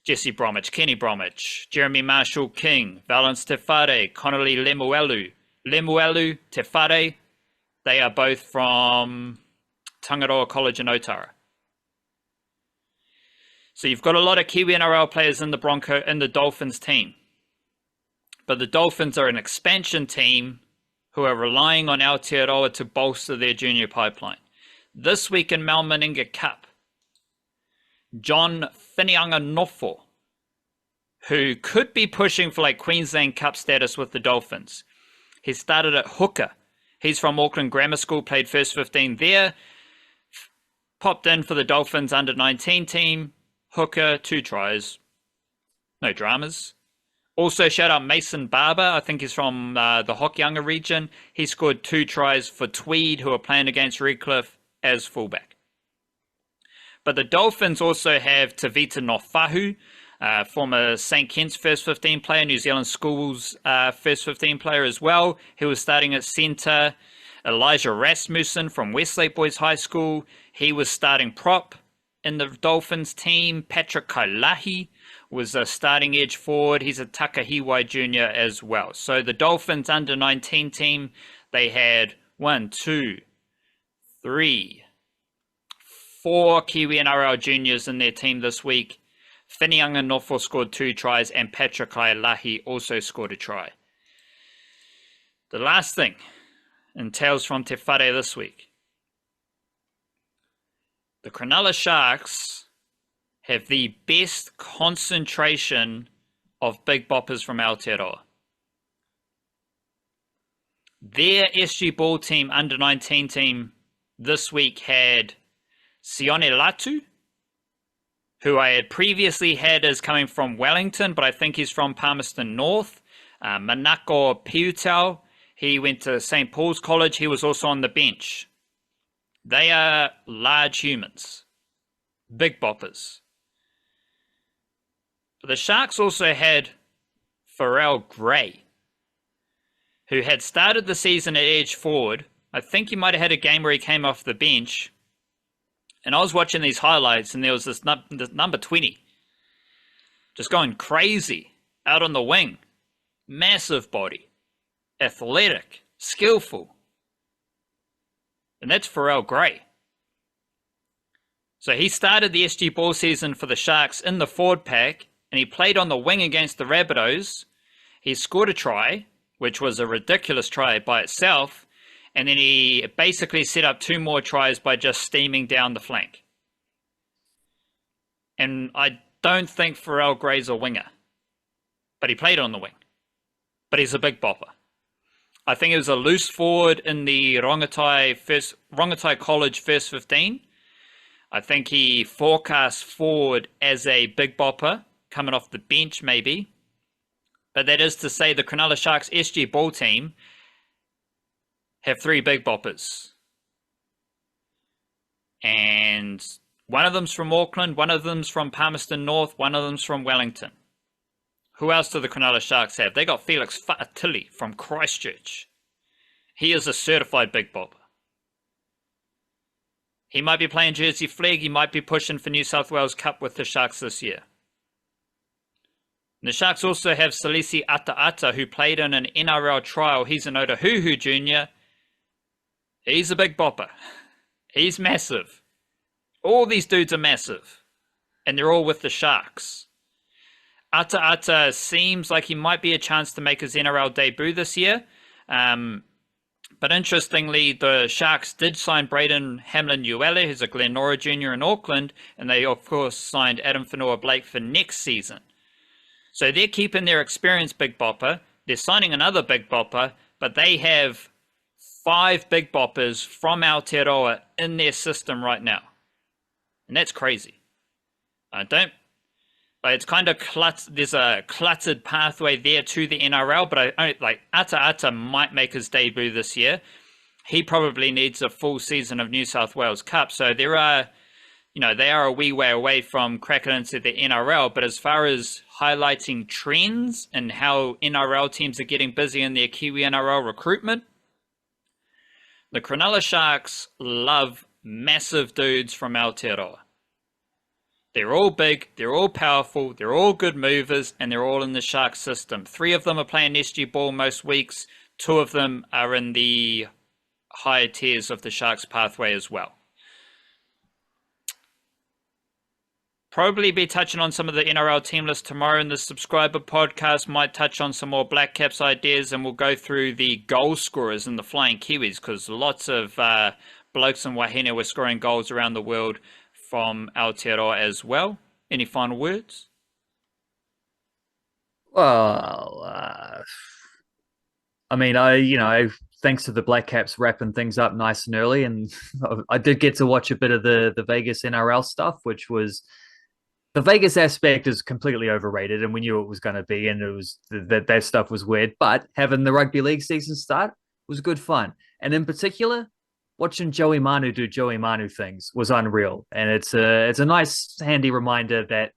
Jesse Bromwich, Kenny Bromwich, Jeremy Marshall-King, Valence Te Whare, Connolly Lemuelu. Lemuelu, Te Whare, they are both from Tangaroa College in Otara. So you've got a lot of Kiwi-NRL players in the Dolphins team. But the Dolphins are an expansion team who are relying on Aotearoa to bolster their junior pipeline. This week in Mal Meninga Cup, John Whinianga-Nofo, who could be pushing for like Queensland Cup status with the Dolphins. He started at hooker. He's from Auckland Grammar School, played first 15 there. Popped in for the Dolphins under-19 team. Hooker, 2 tries. No dramas. Also, shout out Mason Barber. I think he's from the Hokianga region. He scored 2 tries for Tweed, who are playing against Redcliffe, as fullback. But the Dolphins also have Tavita Nofahu, former St. Kitts first 15 player, New Zealand Schools first 15 player as well. He was starting at centre. Elijah Rasmussen from Westlake Boys High School. He was starting prop in the Dolphins team. Patrick Kailahi was a starting edge forward. He's a Takahiwai junior as well. So the Dolphins under-19 team, they had 1, 2, 3, 4 Kiwi-NRL juniors in their team this week. Whinianga-Nofo scored 2 tries, and Patrick Kailahi also scored a try. The last thing in Tales from Te Whare this week. The Cronulla Sharks have the best concentration of big boppers from Aotearoa. Their SG Ball team, under-19 team, this week had Sione Latu, who I had previously had as coming from Wellington, but I think he's from Palmerston North. Manako Piutau, he went to St. Paul's College. He was also on the bench. They are large humans, big boppers. But the Sharks also had Pharrell Gray, who had started the season at edge forward. I think he might have had a game where he came off the bench. And I was watching these highlights, and there was this number 20 just going crazy out on the wing. Massive body, athletic, skillful. And that's Pharrell Gray. So he started the SG Ball season for the Sharks in the forward pack, and he played on the wing against the Rabbitohs. He scored a try, which was a ridiculous try by itself, and then he basically set up 2 more tries by just steaming down the flank. And I don't think Pharrell Gray's a winger, but he played on the wing. But he's a big bopper. I think he was a loose forward in the Rongotai College first 15. I think he forecast forward as a big bopper, coming off the bench maybe. But that is to say the Cronulla Sharks SG Ball team have 3 big boppers. And one of them's from Auckland, one of them's from Palmerston North, one of them's from Wellington. Who else do the Cronulla Sharks have? They got Felix Fa'atili from Christchurch. He is a certified big bopper. He might be playing Jersey Flag. He might be pushing for New South Wales Cup with the Sharks this year. And the Sharks also have Salisi Ata, who played in an NRL trial. He's an Otahuhu junior. He's a big bopper. He's massive. All these dudes are massive. And they're all with the Sharks. Ata seems like he might be a chance to make his NRL debut this year. But interestingly, the Sharks did sign Braden Hamlin-Uele, who's a Glenora junior in Auckland, and they, of course, signed Adam Whenua-Blake for next season. So they're keeping their experienced big bopper. They're signing another big bopper, but they have 5 big boppers from Aotearoa in their system right now. And that's crazy. It's kind of there's a cluttered pathway there to the NRL, but Ata might make his debut this year. He probably needs a full season of New South Wales Cup, so they are a wee way away from cracking into the NRL. But as far as highlighting trends and how NRL teams are getting busy in their Kiwi-NRL recruitment, the Cronulla Sharks love massive dudes from Aotearoa. They're all big, they're all powerful, they're all good movers, and they're all in the Sharks system. 3 of them are playing SG ball most weeks. 2 of them are in the higher tiers of the Sharks pathway as well. Probably be touching on some of the NRL team list tomorrow in the subscriber podcast. Might touch on some more Blackcaps ideas, and we'll go through the goal scorers in the Flying Kiwis, because lots of blokes in Wahine were scoring goals around the world from Aotearoa as well. Any final words? Well, thanks to the Blackcaps wrapping things up nice and early, and I did get to watch a bit of the Vegas NRL stuff, which was, the Vegas aspect is completely overrated, and we knew it was going to be, and it was that stuff was weird. But having the rugby league season start was good fun, and in particular, watching Joey Manu do Joey Manu things was unreal. And it's a nice, handy reminder that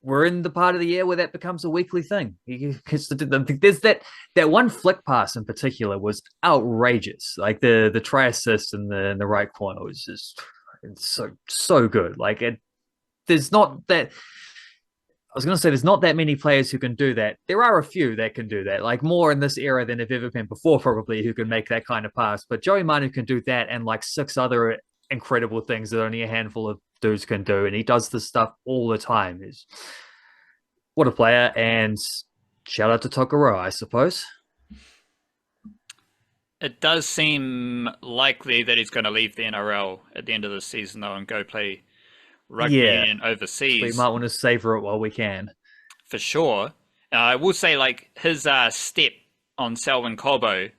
we're in the part of the year where that becomes a weekly thing. There's that one flick pass in particular was outrageous. Like the try assist in the right corner was just, it's so good. Like there's not that. I was going to say there's not that many players who can do that. There are a few that can do that, like more in this era than have ever been before, probably, who can make that kind of pass. But Joey Manu can do that and like 6 other incredible things that only a handful of dudes can do. And he does this stuff all the time. What a player. And shout out to Tokoroa, I suppose. It does seem likely that he's going to leave the NRL at the end of the season, though, and go play rugby union overseas. We might want to savor it while we can. For sure. I will say, like, his step on Selwyn Cobbo,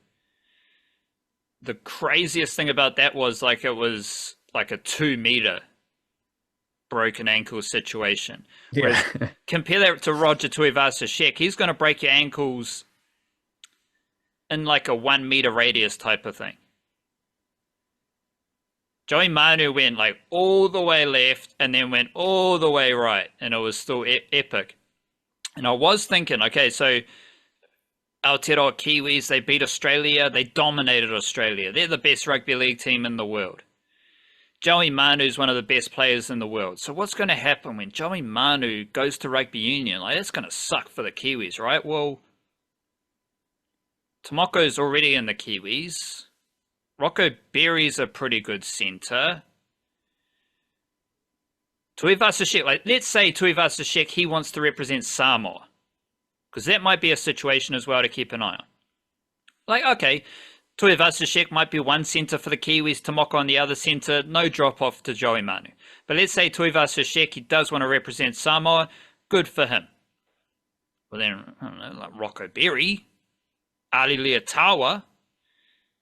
the craziest thing about that was, like, it was like a 2-meter broken ankle situation. Yeah. Compare that to Roger Tuivasa-Sheck. He's going to break your ankles in like a 1-meter radius type of thing. Joey Manu went like all the way left and then went all the way right, and it was still epic. And I was thinking, okay, so Aotearoa Kiwis, they beat Australia, they dominated Australia. They're the best rugby league team in the world. Joey Manu's one of the best players in the world. So what's going to happen when Joey Manu goes to rugby union? Like, that's going to suck for the Kiwis, right? Well, Tomoko's already in the Kiwis. Rocco Berry's a pretty good centre. Tuivasa-Sheck, like, let's say Tuivasa-Sheck, he wants to represent Samoa, because that might be a situation as well to keep an eye on. Like, okay, Tuivasa-Sheck might be one centre for the Kiwis, Tomoko on the other centre, no drop-off to Joey Manu. But let's say Tuivasa-Sheck, he does want to represent Samoa, good for him. Well then, I don't know, like Rocco Berry, Ali Leotawa,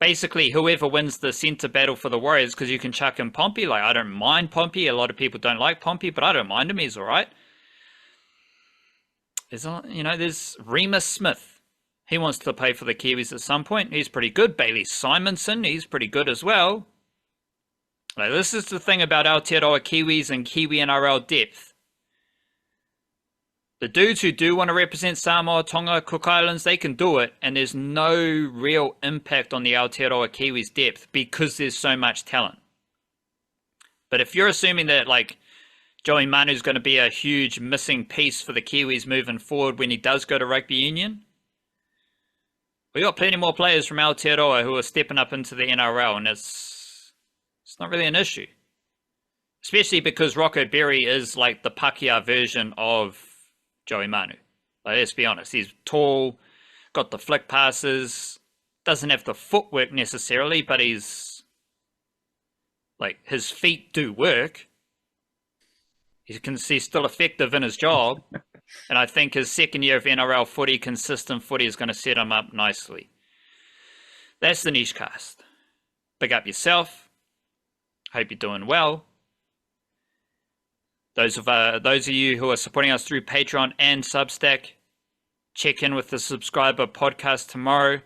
basically whoever wins the centre battle for the Warriors, because you can chuck in Pompey. Like, I don't mind Pompey. A lot of people don't like Pompey, but I don't mind him. He's all right. There's Remus Smith. He wants to play for the Kiwis at some point. He's pretty good. Bailey Simonson, he's pretty good as well. Like, this is the thing about Aotearoa Kiwis and Kiwi-NRL depth. The dudes who do want to represent Samoa, Tonga, Cook Islands, they can do it, and there's no real impact on the Aotearoa Kiwis depth because there's so much talent. But if you're assuming that, like, Joey Manu's going to be a huge missing piece for the Kiwis moving forward when he does go to rugby union, We got plenty more players from Aotearoa who are stepping up into the NRL, and it's not really an issue. Especially because Rocco Berry is like the Pakeha version of Joey Manu. Like, let's be honest, he's tall, got the flick passes, doesn't have the footwork necessarily, but he's like, his feet do work. He's still effective in his job. And I think his second year of NRL footy, consistent footy, is going to set him up nicely. That's the Niche Cast. Big up yourself. Hope you're doing well. Those of you who are supporting us through Patreon and Substack, check in with the subscriber podcast tomorrow.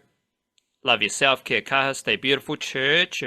Love yourself. Kia kaha. Stay beautiful. Church.